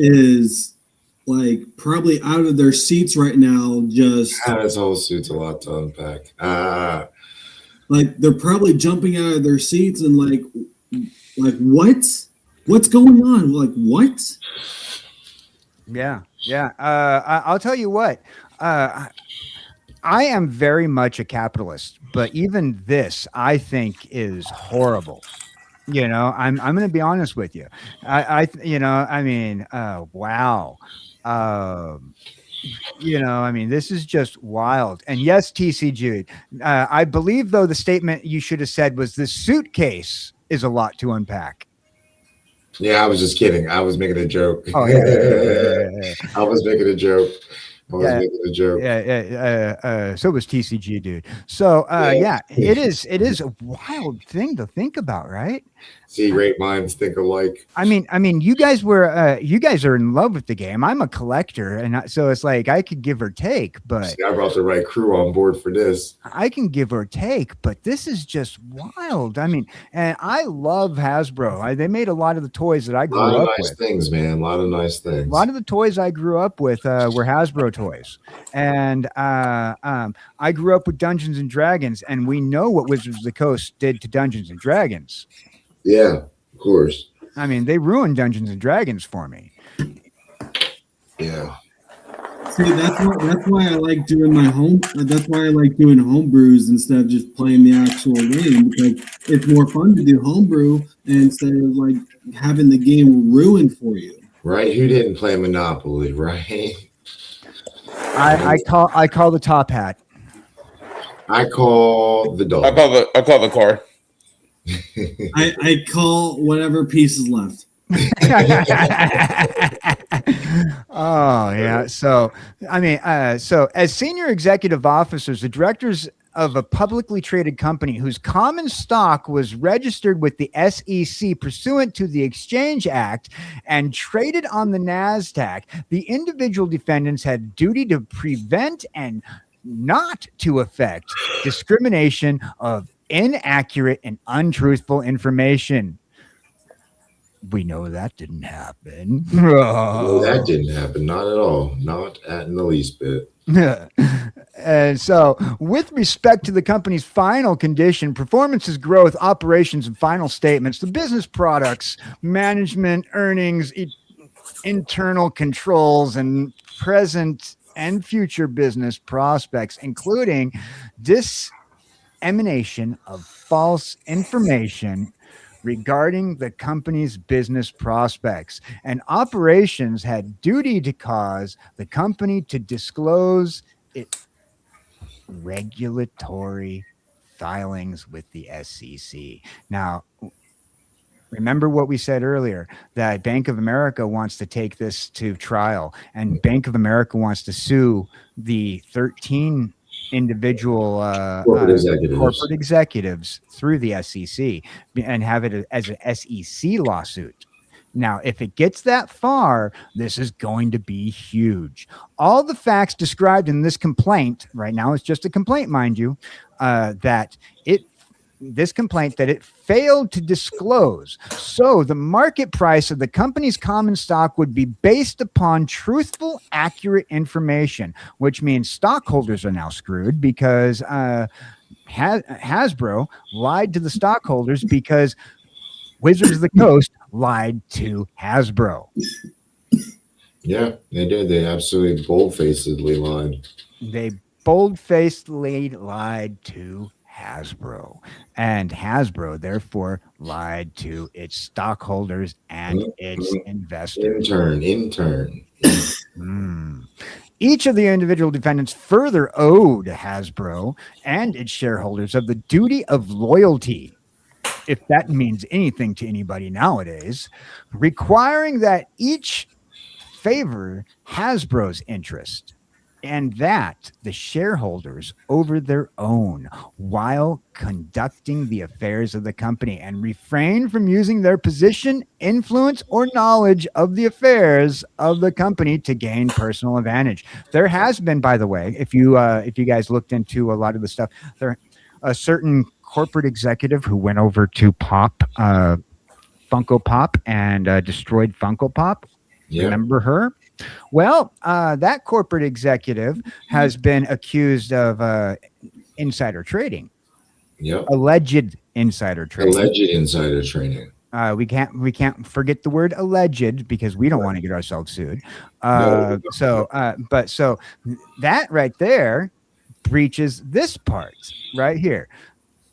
is like probably out of their seats right now. Just this whole suit's a lot to unpack. Like they're probably jumping out of their seats and like what's going on? Like what? Yeah. I'll tell you what. I am very much a capitalist, but even this I think is horrible. You know, I'm going to be honest with you. Wow. This is just wild. And yes, TCG. I believe though the statement you should have said was the suitcase is a lot to unpack. Yeah, I was just kidding. I was making a joke. Oh yeah. I was making a joke. So was TCG, dude. So it is a wild thing to think about, right? See, great minds think alike. I mean, you guys are in love with the game. I'm a collector, and so it's like I could give or take, but See, I brought the right crew on board for this. I can give or take, but this is just wild. I mean, and I love Hasbro. They made a lot of the toys that I grew up with. A lot of nice things, man. A lot of nice things. A lot of the toys I grew up with were Hasbro toys, and I grew up with Dungeons and Dragons, and we know what Wizards of the Coast did to Dungeons and Dragons. Yeah, of course. I mean, they ruined Dungeons and Dragons for me. Yeah. See, that's why I like doing That's why I like doing homebrews instead of just playing the actual game, because it's more fun to do homebrew instead of like having the game ruined for you. Right? Who didn't play Monopoly? Right? I call the top hat. I call the dog. I call the car. I call whatever piece is left. Oh yeah. So so as senior executive officers, the directors of a publicly traded company whose common stock was registered with the SEC pursuant to the Exchange Act and traded on the NASDAQ, the individual defendants had duty to prevent and not to affect discrimination of inaccurate and untruthful information. We know that didn't happen. No, that didn't happen. Not at all. Not in the least bit. And so, with respect to the company's final condition, performances, growth, operations, and final statements, the business products, management, earnings, internal controls, and present and future business prospects, including dissemination of false information regarding the company's business prospects, and operations had duty to cause the company to disclose its regulatory filings with the SEC. Now, remember what we said earlier, that Bank of America wants to take this to trial, and Bank of America wants to sue the 13 individual corporate executives through the SEC and have it as an SEC lawsuit. Now, if it gets that far, this is going to be huge. All the facts described in this complaint, right now it's just a complaint, mind you, that it that it failed to disclose. So the market price of the company's common stock would be based upon truthful, accurate information, which means stockholders are now screwed because Hasbro lied to the stockholders because Wizards of the Coast lied to Hasbro. Yeah, they did. They absolutely bold-facedly lied. They bold-facedly lied to Hasbro, and Hasbro therefore lied to its stockholders and its investors. Intern. Each of the individual defendants further owed Hasbro and its shareholders of the duty of loyalty, if that means anything to anybody nowadays, requiring that each favor Hasbro's interest and that the shareholders over their own while conducting the affairs of the company and refrain from using their position, influence, or knowledge of the affairs of the company to gain personal advantage. There has been, by the way, if you guys looked into a lot of the stuff, there a certain corporate executive who went over to Funko Pop and destroyed Funko Pop. Yeah. Remember her? Well, that corporate executive has been accused of insider trading. Yep. Alleged insider trading. We can't forget the word alleged because we don't want to get ourselves sued. So that right there breaches this part right here.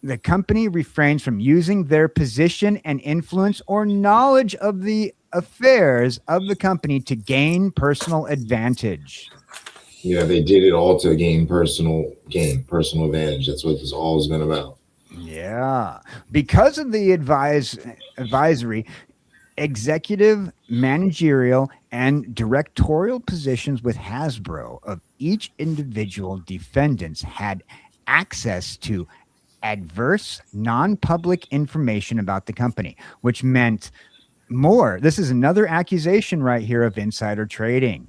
The company refrains from using their position and influence or knowledge of the affairs of the company to gain personal advantage. Yeah, they did it all to gain personal advantage. That's what this all has been about. Yeah. Because of the advisory, executive, managerial, and directorial positions with Hasbro of each individual defendants had access to adverse, non-public information about the company, which meant more. This is another accusation right here of insider trading.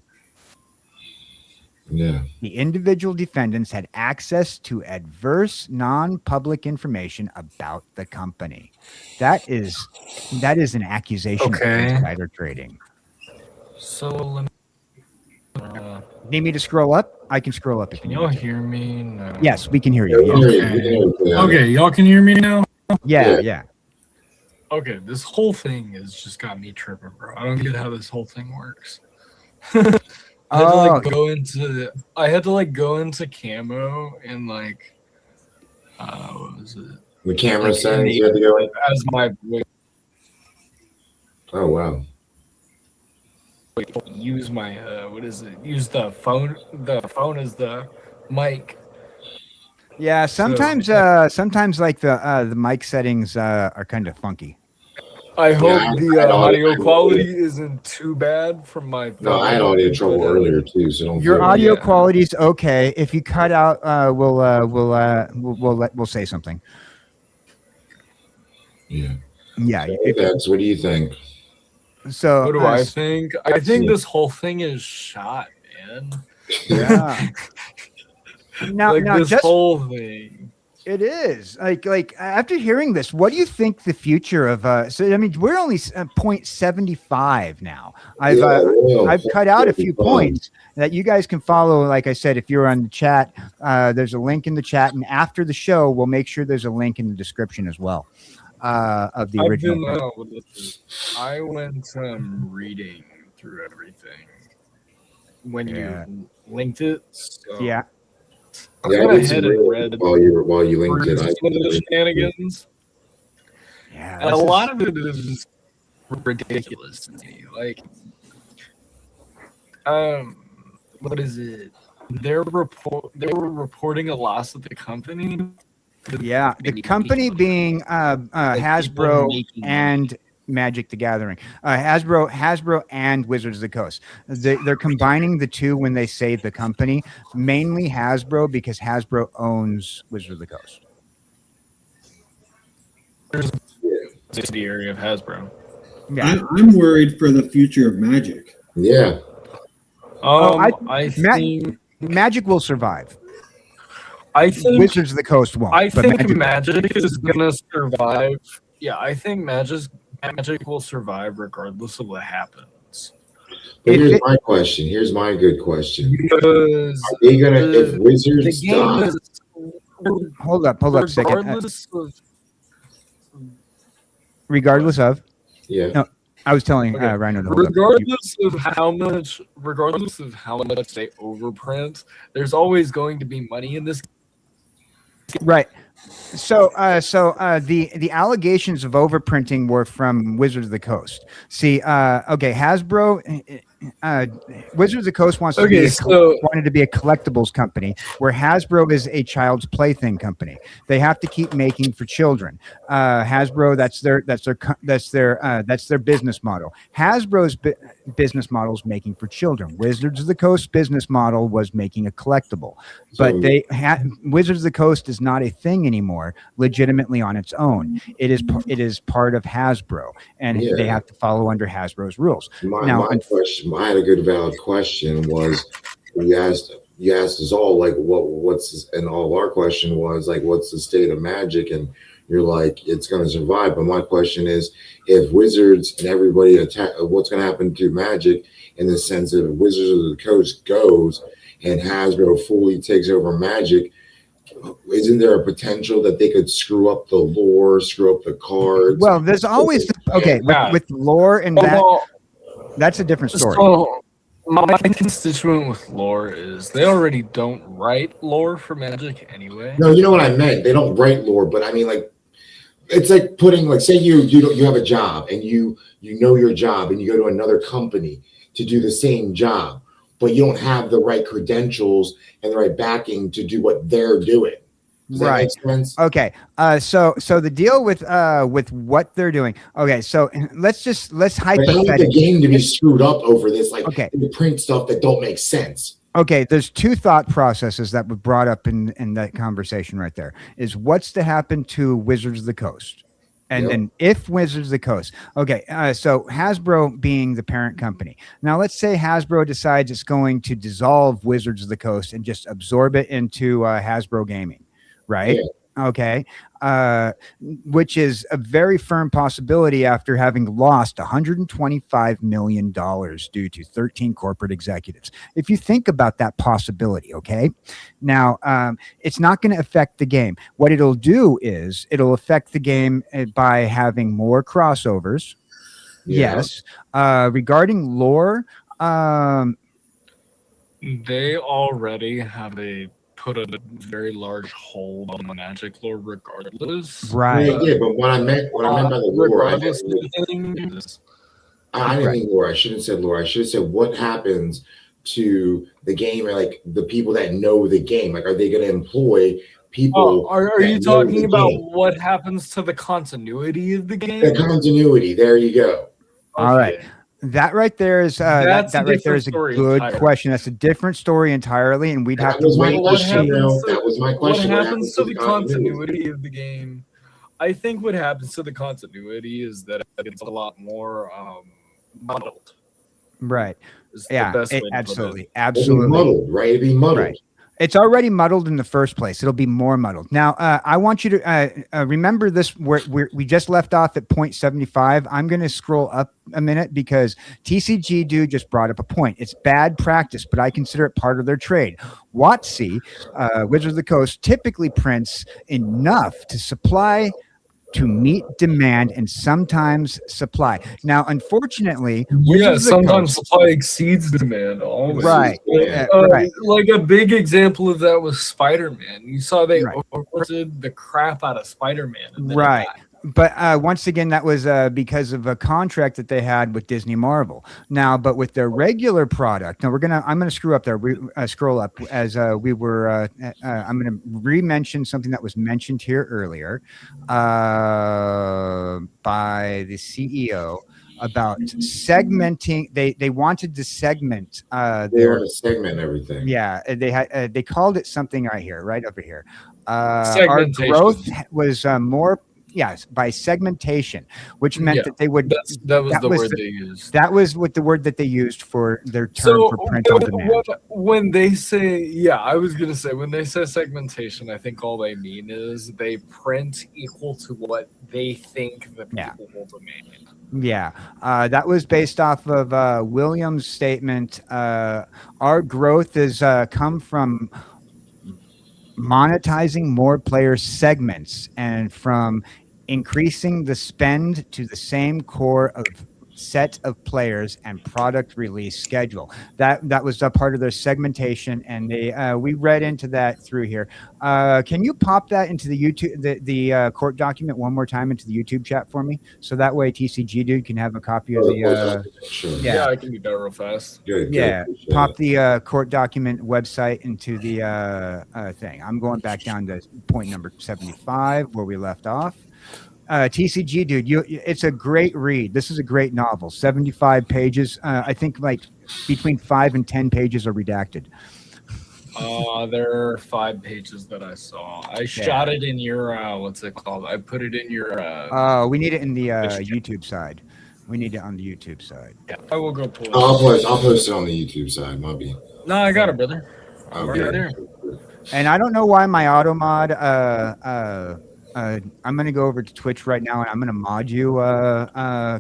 Yeah. The individual defendants had access to adverse, non-public information about the company. That is an accusation of insider trading. So need me to scroll up? I can scroll up if you need. Can y'all hear me? No. Yes, we can hear you. Okay, y'all can hear me now? Yeah. Okay, this whole thing has just got me tripping, bro. I don't get how this whole thing works. I had to go into camo and what was it? The camera settings you had to go in? As my Oh wow. Use my use the phone as the mic. Yeah, sometimes like the mic settings are kind of funky. I hope the audio quality isn't too bad from my phone. No, I had audio trouble earlier too, so don't. Your audio quality's okay. If you cut out, we'll say something. Yeah. Yeah. So what do you think? So what do I think? I think this whole thing is shot, man. Yeah. now this whole thing. It is like after hearing this, what do you think the future of so I mean we're only 0.75 now. I've cut out a few points that you guys can follow. Like I said, if you're on the chat, there's a link in the chat, and after the show, we'll make sure there's a link in the description as well of the original. I went reading through everything when you linked it. So. Yeah. I had it read while you linked it. Some of the shenanigans. Yeah, and a lot of it is ridiculous to me. Like, what is it? They were reporting a loss of the company. Yeah, the company being Hasbro and Magic the Gathering. Hasbro and Wizards of the Coast. They're combining the two when they say the company. Mainly Hasbro because Hasbro owns Wizards of the Coast. There's a subsidiary of Hasbro. Yeah. I'm worried for the future of Magic. Yeah. I think Magic will survive. I think Wizards of the Coast won't. I but think Magic is gonna survive. Yeah, I think Magic will survive regardless of what happens. But here's my question. Here's my good question. Because Are they gonna if the Wizards game die? is hold up a second. Regardless of, Yeah. no, I was telling Rhino to hold up. regardless of how much they overprint, there's always going to be money in this. Right. So the allegations of overprinting were from Wizards of the Coast. See, okay, Hasbro, Wizards of the Coast wanted to be a collectibles company, where Hasbro is a child's plaything company. They have to keep making for children. Hasbro, that's their business model. Hasbro's business model is making for children. Wizards of the Coast business model was making a collectible, but Wizards of the Coast is not a thing anymore, legitimately on its own. It is part of Hasbro, and they have to follow under Hasbro's rules. My question, I had a good valid question, was you asked us all, like, and all of our question was like, what's the state of Magic? And you're like, it's going to survive. But my question is, if Wizards and everybody attack, what's going to happen to Magic, in the sense that if Wizards of the Coast goes and Hasbro fully takes over Magic? Isn't there a potential that they could screw up the lore, screw up the cards? Well, there's always with lore and that's a different story. So, my constituent with lore is they already don't write lore for Magic anyway. No, you know what I meant. They don't write lore, but I mean, like, it's like putting, like, say you have a job and you know your job and you go to another company to do the same job, but you don't have the right credentials and the right backing to do what they're doing. Does that make sense? Okay. So the deal with what they're doing. Okay. So let's hypothetically the game to be screwed up over this, like, the print stuff that don't make sense. Okay. There's two thought processes that were brought up in that conversation right there. Is what's to happen to Wizards of the Coast? And if Wizards of the Coast, okay, so Hasbro being the parent company. Now, let's say Hasbro decides it's going to dissolve Wizards of the Coast and just absorb it into Hasbro Gaming, right? Yeah. Okay, which is a very firm possibility after having lost $125 million due to 13 corporate executives. If you think about that possibility, okay, now it's not going to affect the game. What it'll do is it'll affect the game by having more crossovers. Yeah. Yes. Regarding lore, they already have put a very large hold on the Magic lore regardless. Right. Yeah, but what I meant by the lore, I didn't mean lore. I shouldn't have said lore. I should have said what happens to the game, or like the people that know the game. Like, are they going to employ people? Are you talking about what happens to the continuity of the game? The continuity. There you go. All right. That right there is that right there is a good question. That's a different story entirely, and we'd have to wait to see. That was my question. What happens to the continuity of the game? I think what happens to the continuity is that it's a lot more muddled. Right. Yeah. Absolutely. Muddled. Right. It'd be muddled. Right. It's already muddled in the first place. It'll be more muddled. Now, I want you to remember this. We just left off at 0.75. I'm going to scroll up a minute because TCG Dude just brought up a point. It's bad practice, but I consider it part of their trade. WotC, Wizards of the Coast, typically prints enough to supply to meet demand and sometimes supply. Now, unfortunately, sometimes supply exceeds demand. Always. Right. Right. Like a big example of that was Spider-Man. You saw they overprinted the crap out of Spider-Man. Right. But once again, that was because of a contract that they had with Disney Marvel. Now, but with their regular product, now I'm gonna screw up there. Scroll up as I'm gonna re-mention something that was mentioned here earlier by the CEO about segmenting. They wanted to segment. They want to segment everything. Yeah, they called it something right over here. Our growth was more by segmentation, which meant that they would. That was the word they used. That was what the word that they used for their term So for print on demand. when they say, I was gonna say when they say segmentation, I think all they mean is they print equal to what they think the people will demand. Yeah, that was based off of Williams' statement. Our growth has come from monetizing more player segments and from increasing the spend to the same core of set of players and product release schedule. That was a part of their segmentation, and we read into that through here. Can you pop that into the YouTube the court document one more time into the YouTube chat for me, so that way TCG dude can have a copy of the sure. Yeah, I can do that real fast. Good, yeah, pop the court document website into the thing. I'm going back down to point number 75 where we left off. TCG dude, it's a great read. This is a great novel. 75 pages. I think like between 5 and 10 pages are redacted. There are 5 pages that I saw. I shot it in your what's it called? I put it in your we need it in the YouTube side. We need it on the YouTube side. Yeah, I will go pull it. I'll post it on the YouTube side, maybe. No, I got it, brother. Okay. Right there. And I don't know why my auto mod I'm going to go over to Twitch right now, and I'm going to mod you,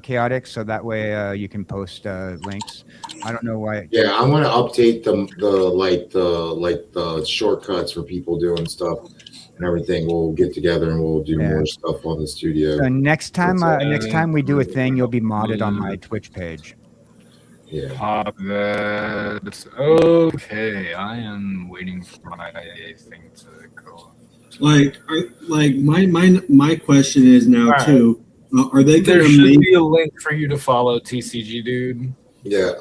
Chaotic, so that way you can post links. I don't know why. Yeah, I want to update the shortcuts for people doing stuff and everything. We'll get together and we'll do more stuff on the studio. So next time we do a thing, you'll be modded on my Twitch page. Yeah. That. Okay, I am waiting for my thing to go. My question is now too. Are they going There to should be a link for you to follow TCG dude. Yeah,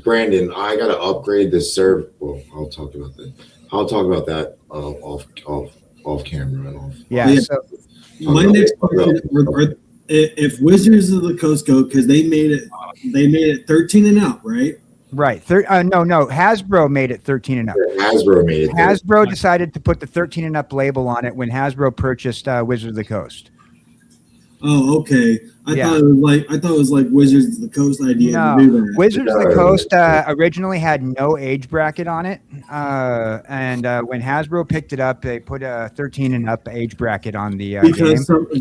Brandon, I gotta upgrade the server. Well, I'll talk about that. Off camera and off. Yeah. So my next question: if Wizards of the Coast go, because they made it 13 and up, right? Right. No. Hasbro made it 13 and up. Hasbro made it. Hasbro decided to put the 13 and up label on it when Hasbro purchased Wizards of the Coast. Oh, okay. I thought it was like Wizards of the Coast idea to do that. Wizards of the Coast originally had no age bracket on it, and when Hasbro picked it up, they put a 13 and up age bracket on the game.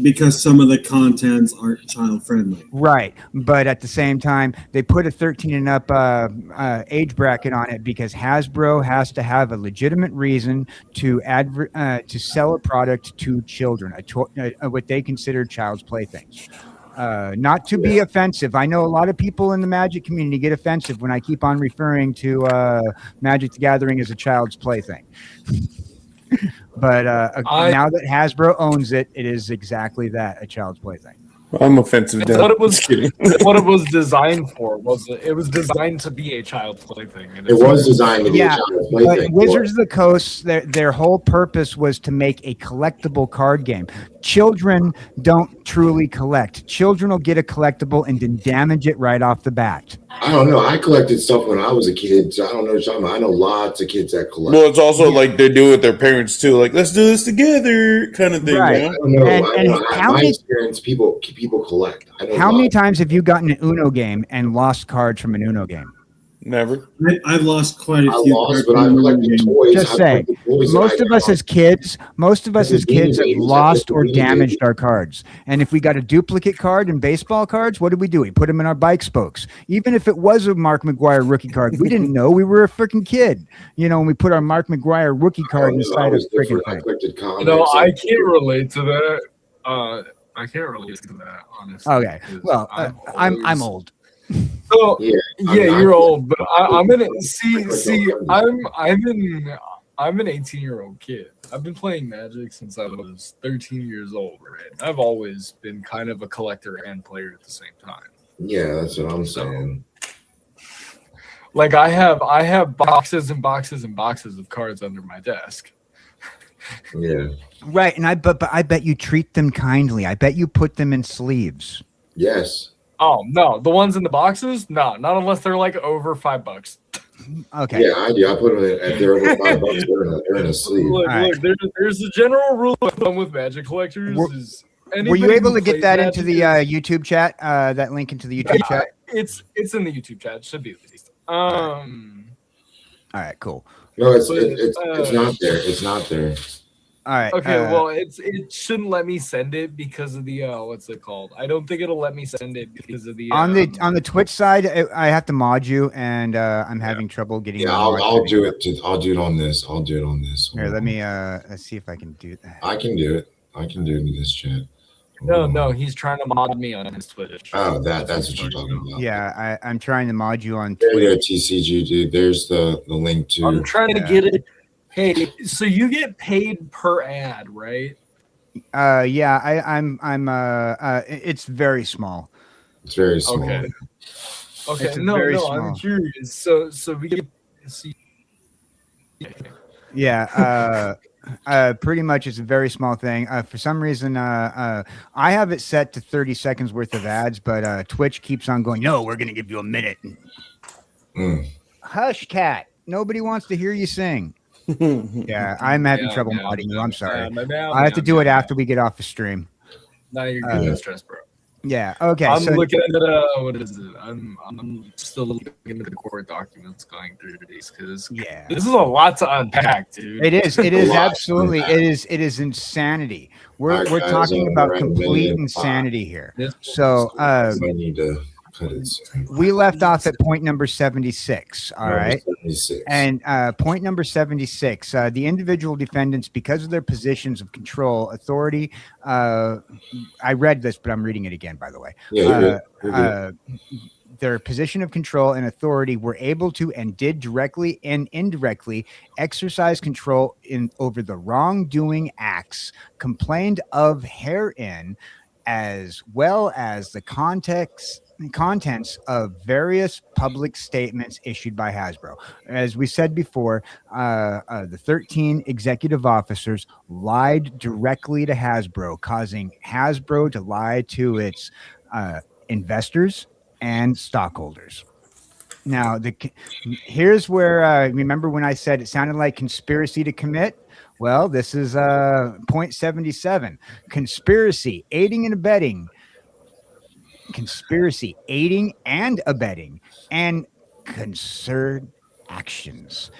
Because some of the contents aren't child friendly. Right, but at the same time, they put a 13 and up age bracket on it because Hasbro has to have a legitimate reason to sell a product to children, what they consider child's playthings. Not to be offensive. I know a lot of people in the Magic community get offensive when I keep on referring to Magic the Gathering as a child's plaything. But now that Hasbro owns it, it is exactly that, a child's plaything. I'm offensive. What it was designed for was it was designed to be a child's plaything. It was designed to be a child's plaything. Wizards of the Coast, their whole purpose was to make a collectible card game. Children don't truly collect. Children will get a collectible and then damage it right off the bat. I don't know. I collected stuff when I was a kid, so I don't know what you're talking about. I know lots of kids that collect. Well, it's also like they do with their parents too, like let's do this together, kind of thing. Right. I don't know. How my many experience, people collect. How many times have you gotten an Uno game and lost cards from an Uno game? Never. I've lost quite a few. But I collected toys. Just say, most of us as kids have lost or damaged our cards. And if we got a duplicate card in baseball cards, what did we do? We put them in our bike spokes. Even if it was a Mark McGuire rookie card, we didn't know. We were a freaking kid. When we put our Mark McGuire rookie card inside of freaking thing. I can't relate to that. I can't relate to that, honestly. Okay. Well, I'm old. So you're old, but I'm an 18-year-old kid. I've been playing Magic since I was 13 years old, right? I've always been kind of a collector and player at the same time. Yeah, that's what I'm saying. Like I have boxes and boxes and boxes of cards under my desk. Yeah. Right, and I bet you treat them kindly. I bet you put them in sleeves. Yes. Oh no, the ones in the boxes? No, not unless they're like over $5. Okay. Yeah, I do. I put them if they're over $5. They're in a sleeve. Look, there's a general rule of thumb with Magic collectors Were you able to get that into the YouTube chat? That link into the YouTube chat? It's in the YouTube chat. It should be released. All right, cool. No, it's not there. It's not there. All right. Okay, well, it shouldn't let me send it because of the what's it called? I don't think it'll let me send it because of the on the Twitch side. I have to mod you, and I'm having trouble getting. Yeah, I'll do it. I'll do it on this. I'll do it on this. Here, let me let's see if I can do that. I can do it. I can do it in this chat. No, he's trying to mod me on his Twitch. Oh, that's what you're talking about. Yeah, I'm trying to mod you on Twitch. There you go, TCG, dude. There's the link to. I'm trying to get it. Hey, so you get paid per ad, right? Yeah, I'm it's very small. It's very small. Okay. It's No, small. I'm curious. So we get see. Yeah, pretty much it's a very small thing. For some reason, I have it set to 30 seconds worth of ads, but Twitch keeps on going, no, we're going to give you a minute. Hush, cat. Nobody wants to hear you sing. Yeah, I'm having trouble modding you. I'm sorry. I have to do it after we get off the stream. No, you're good. No stress, bro. Yeah. Okay. I'm looking at what is it? I'm still looking at the court documents going through these because this is a lot to unpack, dude. It is. It is absolutely. It is insanity. We're talking about complete insanity here. So I need to cut it. We left off at point number 76. All right. 76. And point number 76, the individual defendants, because of their positions of control, authority, I read this, but I'm reading it again, by the way. Yeah, you're good. Their position of control and authority were able to and did directly and indirectly exercise control over the wrongdoing acts complained of herein, as well as the contents of various public statements issued by Hasbro. As we said before, the 13 executive officers lied directly to Hasbro, causing Hasbro to lie to its investors and stockholders. Now, here's where, remember when I said it sounded like conspiracy to commit? Well, this is point 77. Conspiracy, aiding and abetting, and concerted actions.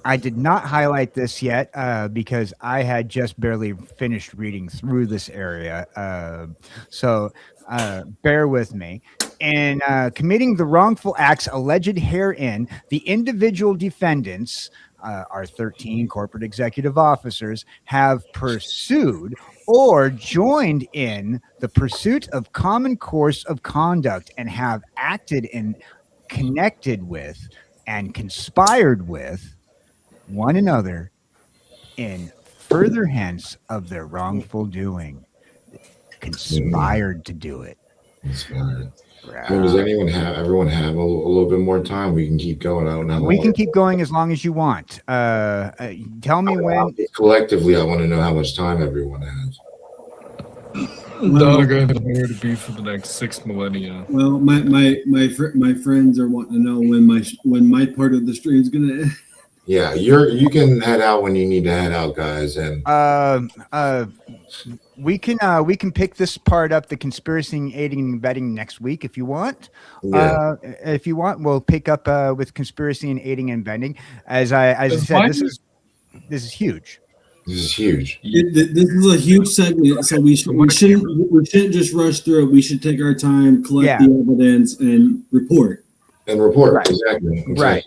I did not highlight this yet because I had just barely finished reading through this area. So bear with me. In committing the wrongful acts alleged herein, the individual defendants, our 13 corporate executive officers, have pursued or joined in the pursuit of common course of conduct and have acted in, connected with, and conspired with one another in furtherance of their wrongful doing. Conspired to do it. Conspired. Does everyone have a little bit more time? We can keep going. I don't know. We can keep going as long as you want. Tell me when. Collectively, I want to know how much time everyone has. Dog, I have more to be for the next 6 millennia. Well, my friends are wanting to know when my part of the stream is gonna end. Yeah, you can head out when you need to head out, guys, and we can pick this part up, the conspiracy, aiding, and abetting, next week if you want. Yeah. If you want, we'll pick up with conspiracy and aiding and abetting. As I said, this is huge. This is huge. This is a huge segment, so we shouldn't just rush through it. We should take our time, collect the evidence, and report. Right. Exactly. Right.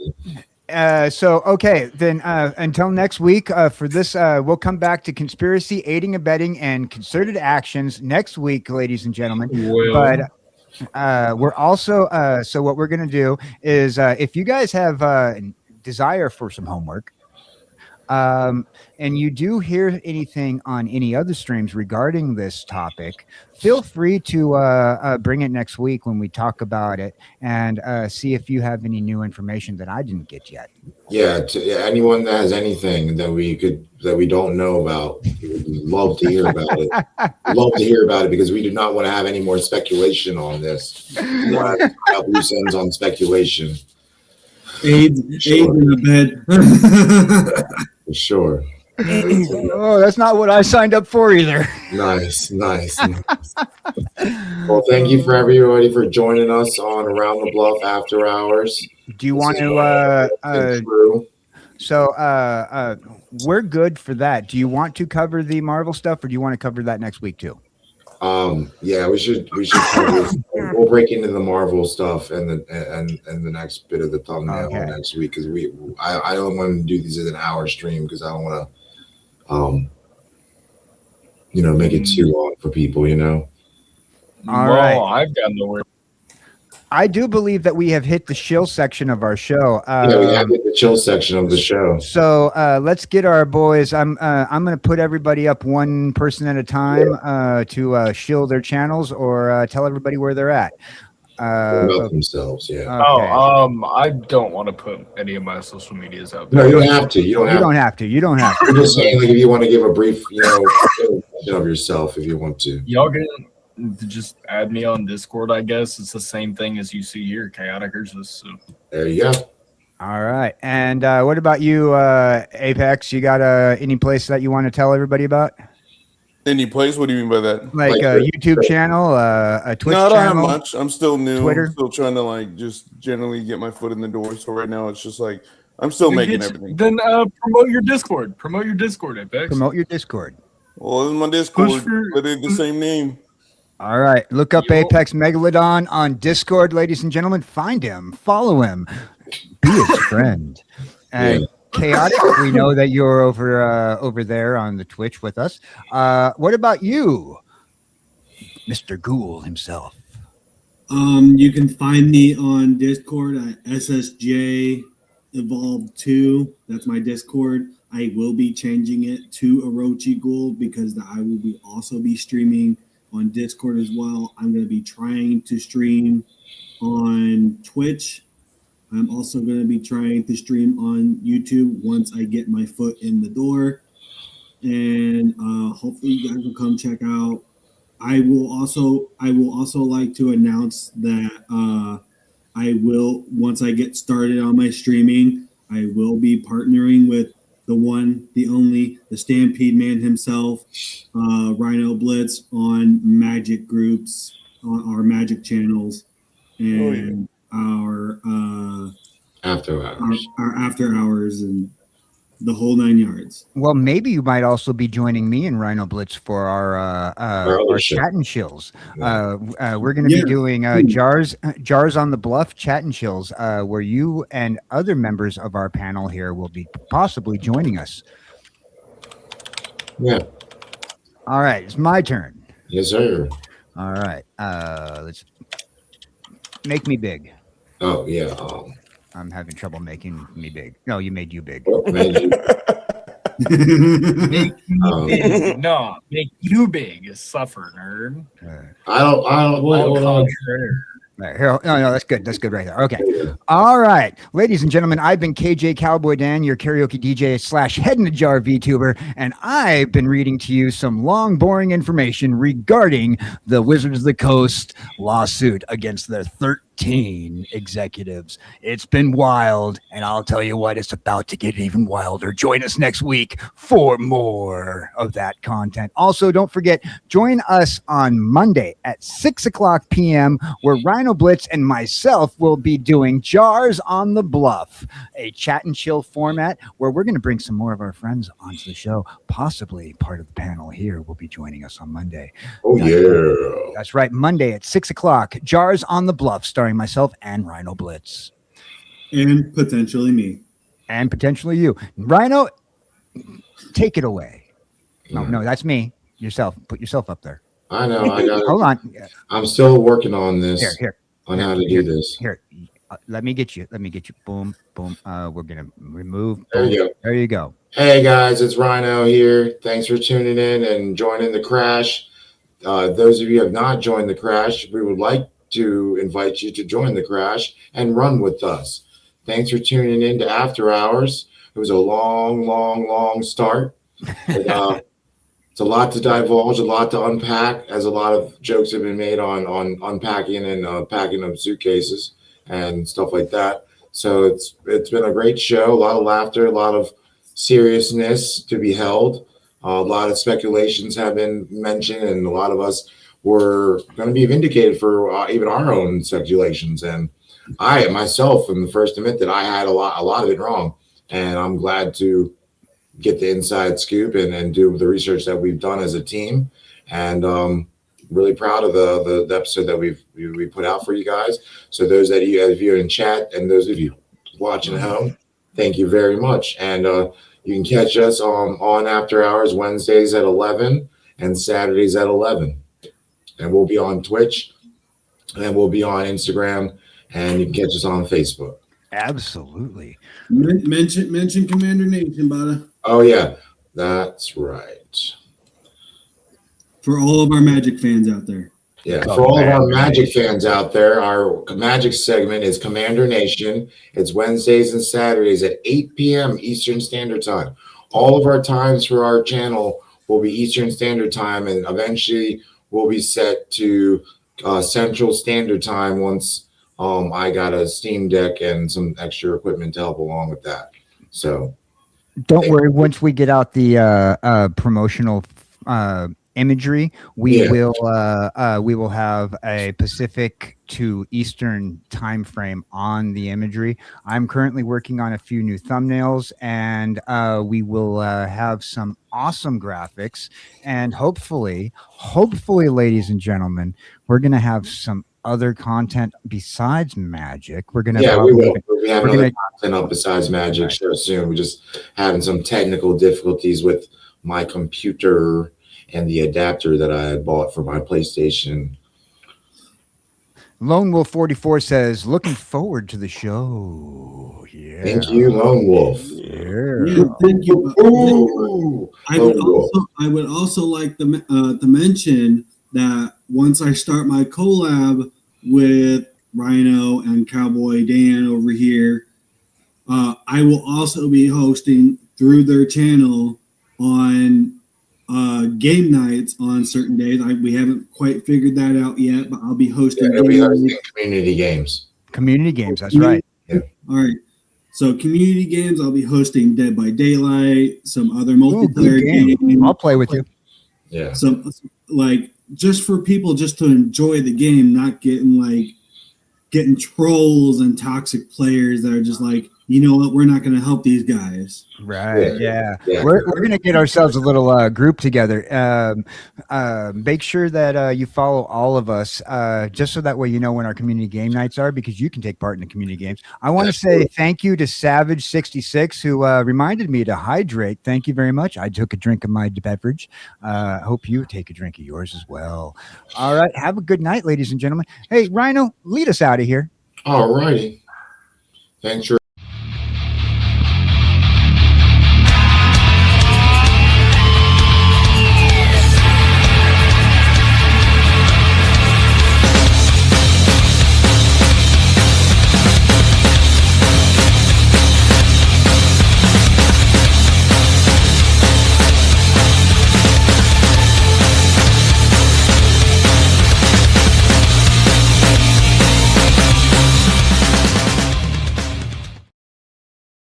So, okay, then until next week for this, we'll come back to conspiracy, aiding, abetting, and concerted actions next week, ladies and gentlemen. But we're also, so what we're going to do is if you guys have desire for some homework, and you do hear anything on any other streams regarding this topic, feel free to bring it next week when we talk about it and see if you have any new information that I didn't get yet. Yeah, anyone that has anything that we don't know about, we would love to hear about it. Love to hear about it because we do not want to have any more speculation on this. We want to have loose ends on speculation. AIDS in the bed. For sure. Oh, that's not what I signed up for either. Nice. Well, thank you for everybody for joining us on Around the Bluff After Hours. Do you This want is to? crew. So we're good for that. Do you want to cover the Marvel stuff, or do you want to cover that next week too? Yeah, we should cover, we'll break into the Marvel stuff and the next bit of the thumbnail next week, because I don't want to do these as an hour stream, because I don't want to make it too long for people, All right. I've got nowhere. I do believe that we have hit the shill section of our show. Yeah, we have the chill section of the show. So let's get our boys. I'm going to put everybody up one person at a time to shill their channels, or tell everybody where they're at. About themselves, yeah. Okay. I don't want to put any of my social medias out there. No, you don't have to. You don't have to. I'm just saying, like, if you want to give a brief, introduction of yourself, if you want to. Y'all can just add me on Discord, I guess. It's the same thing as you see here, Chaotic Ursus. So. There you go. All right. And what about you, Apex? You got any place that you want to tell everybody about? Any place? What do you mean by that? Like a YouTube channel, a Twitch channel? No, I don't have much. I'm still new. Twitter? I'm still trying to just generally get my foot in the door. So right now it's just I'm still making everything. Then promote your Discord. Promote your Discord, Apex. Promote your Discord. Well, it's my Discord, but it's the same name. All right. Look up Apex Megalodon on Discord, ladies and gentlemen. Find him. Follow him. Be his friend. And Chaotic, we know that you're over there on the Twitch with us. What about you, Mr. Ghoul himself? You can find me on Discord at SSJ Evolved 2. That's my Discord. I will be changing it to Orochi Ghoul, because I will be also be streaming on Discord as well. I'm going to be trying to stream on Twitch. I'm also going to be trying to stream on YouTube once I get my foot in the door. And hopefully you guys will come check out. I will also like to announce that I will, once I get started on my streaming, I will be partnering with the one, the only, the Stampede Man himself, Rhino Blitz, on Magic groups, on our Magic channels, and our after hours, our after hours, and the whole 9 yards. Well, maybe you might also be joining me and Rhino Blitz for our chat and chills. We're going to be doing Jars on the Bluff chat and chills, where you and other members of our panel here will be possibly joining us. Yeah. All right, it's my turn. Yes, sir. All right, let's make me big. Oh yeah. I'm having trouble making me big. No, you made you big. Make you big. No, make you big. Suffer, nerd. I don't. Hold on. No, that's good. That's good right there. Okay. All right. Ladies and gentlemen, I've been KJ Cowboy Dan, your karaoke DJ / head in the jar VTuber, and I've been reading to you some long, boring information regarding the Wizards of the Coast lawsuit against their 13 executives. It's been wild, and I'll tell you what, it's about to get even wilder. Join us next week for more of that content. Also, don't forget, join us on Monday at 6:00 p.m., where Rhino Blitz and myself will be doing Jars on the Bluff, a chat and chill format where we're going to bring some more of our friends onto the show. Possibly part of the panel here will be joining us on Monday. Oh, yeah. That's right. Monday at 6:00, Jars on the Bluff, starring myself and Rhino Blitz. And potentially me. And potentially you. Rhino, take it away. No, that's me. Yourself. Put yourself up there. I know. I got. Hold on. I'm still working on this. Here. On how to do this. Here. Let me get you. Boom, boom. We're gonna remove. There you go. There you go. Hey guys, it's Rhino here. Thanks for tuning in and joining the crash. Those of you who have not joined the crash, we would like to invite you to join the crash and run with us. Thanks for tuning in to After Hours. It was a long start. It's a lot to divulge, a lot to unpack, as a lot of jokes have been made on unpacking and packing of suitcases and stuff like that. So it's been a great show, a lot of laughter, a lot of seriousness to be held. A lot of speculations have been mentioned, and a lot of us were going to be vindicated for even our own speculations. And I myself am the first to admit that I had a lot of it wrong, and I'm glad to get the inside scoop and do the research that we've done as a team. And really proud of the episode that we put out for you guys. So those that you guys view in chat and those of you watching at home, thank you very much. And you can catch us on After Hours Wednesdays at 11 and Saturdays at 11. And we'll be on Twitch and we'll be on Instagram, and you can catch us on Facebook. Absolutely. Mention Commander Nation, Bada. Oh yeah, that's right. For all of our Magic fans out there. Yeah, for all of our Magic fans out there, our Magic segment is Commander Nation. It's Wednesdays and Saturdays at 8 p.m. Eastern Standard Time. All of our times for our channel will be Eastern Standard Time, and eventually will be set to Central Standard Time once I got a Steam Deck and some extra equipment to help along with that. So don't worry. Once we get out the promotional imagery, we will have a Pacific to Eastern time frame on the imagery. I'm currently working on a few new thumbnails, and we will have some awesome graphics, and hopefully, ladies and gentlemen, we're going to have some other content besides Magic. We're going to we will. We have another content up besides Magic soon. We're just having some technical difficulties with my computer and the adapter that I had bought for my PlayStation. Lone Wolf 44 says, looking forward to the show. Yeah. Thank you, Lone Wolf. Yeah, thank you. Ooh, I would also like to mention that once I start my collab with Rhino and Cowboy Dan over here, I will also be hosting through their channel on game nights on certain days. We haven't quite figured that out yet, but I'll be hosting community games. Community games, that's right. Yeah. All right. So community games, I'll be hosting Dead by Daylight, some other multiplayer games. I'll play with you. Yeah. Some like just for people just to enjoy the game, not getting trolls and toxic players that are just like, you know what, we're not going to help these guys. Right. Yeah. We're going to get ourselves a little group together. Make sure that you follow all of us, just so that way you know when our community game nights are, because you can take part in the community games. I want to say thank you to Savage66, who reminded me to hydrate. Thank you very much. I took a drink of my beverage. Hope you take a drink of yours as well. All right. Have a good night, ladies and gentlemen. Hey, Rhino, lead us out of here. All righty. Thanks for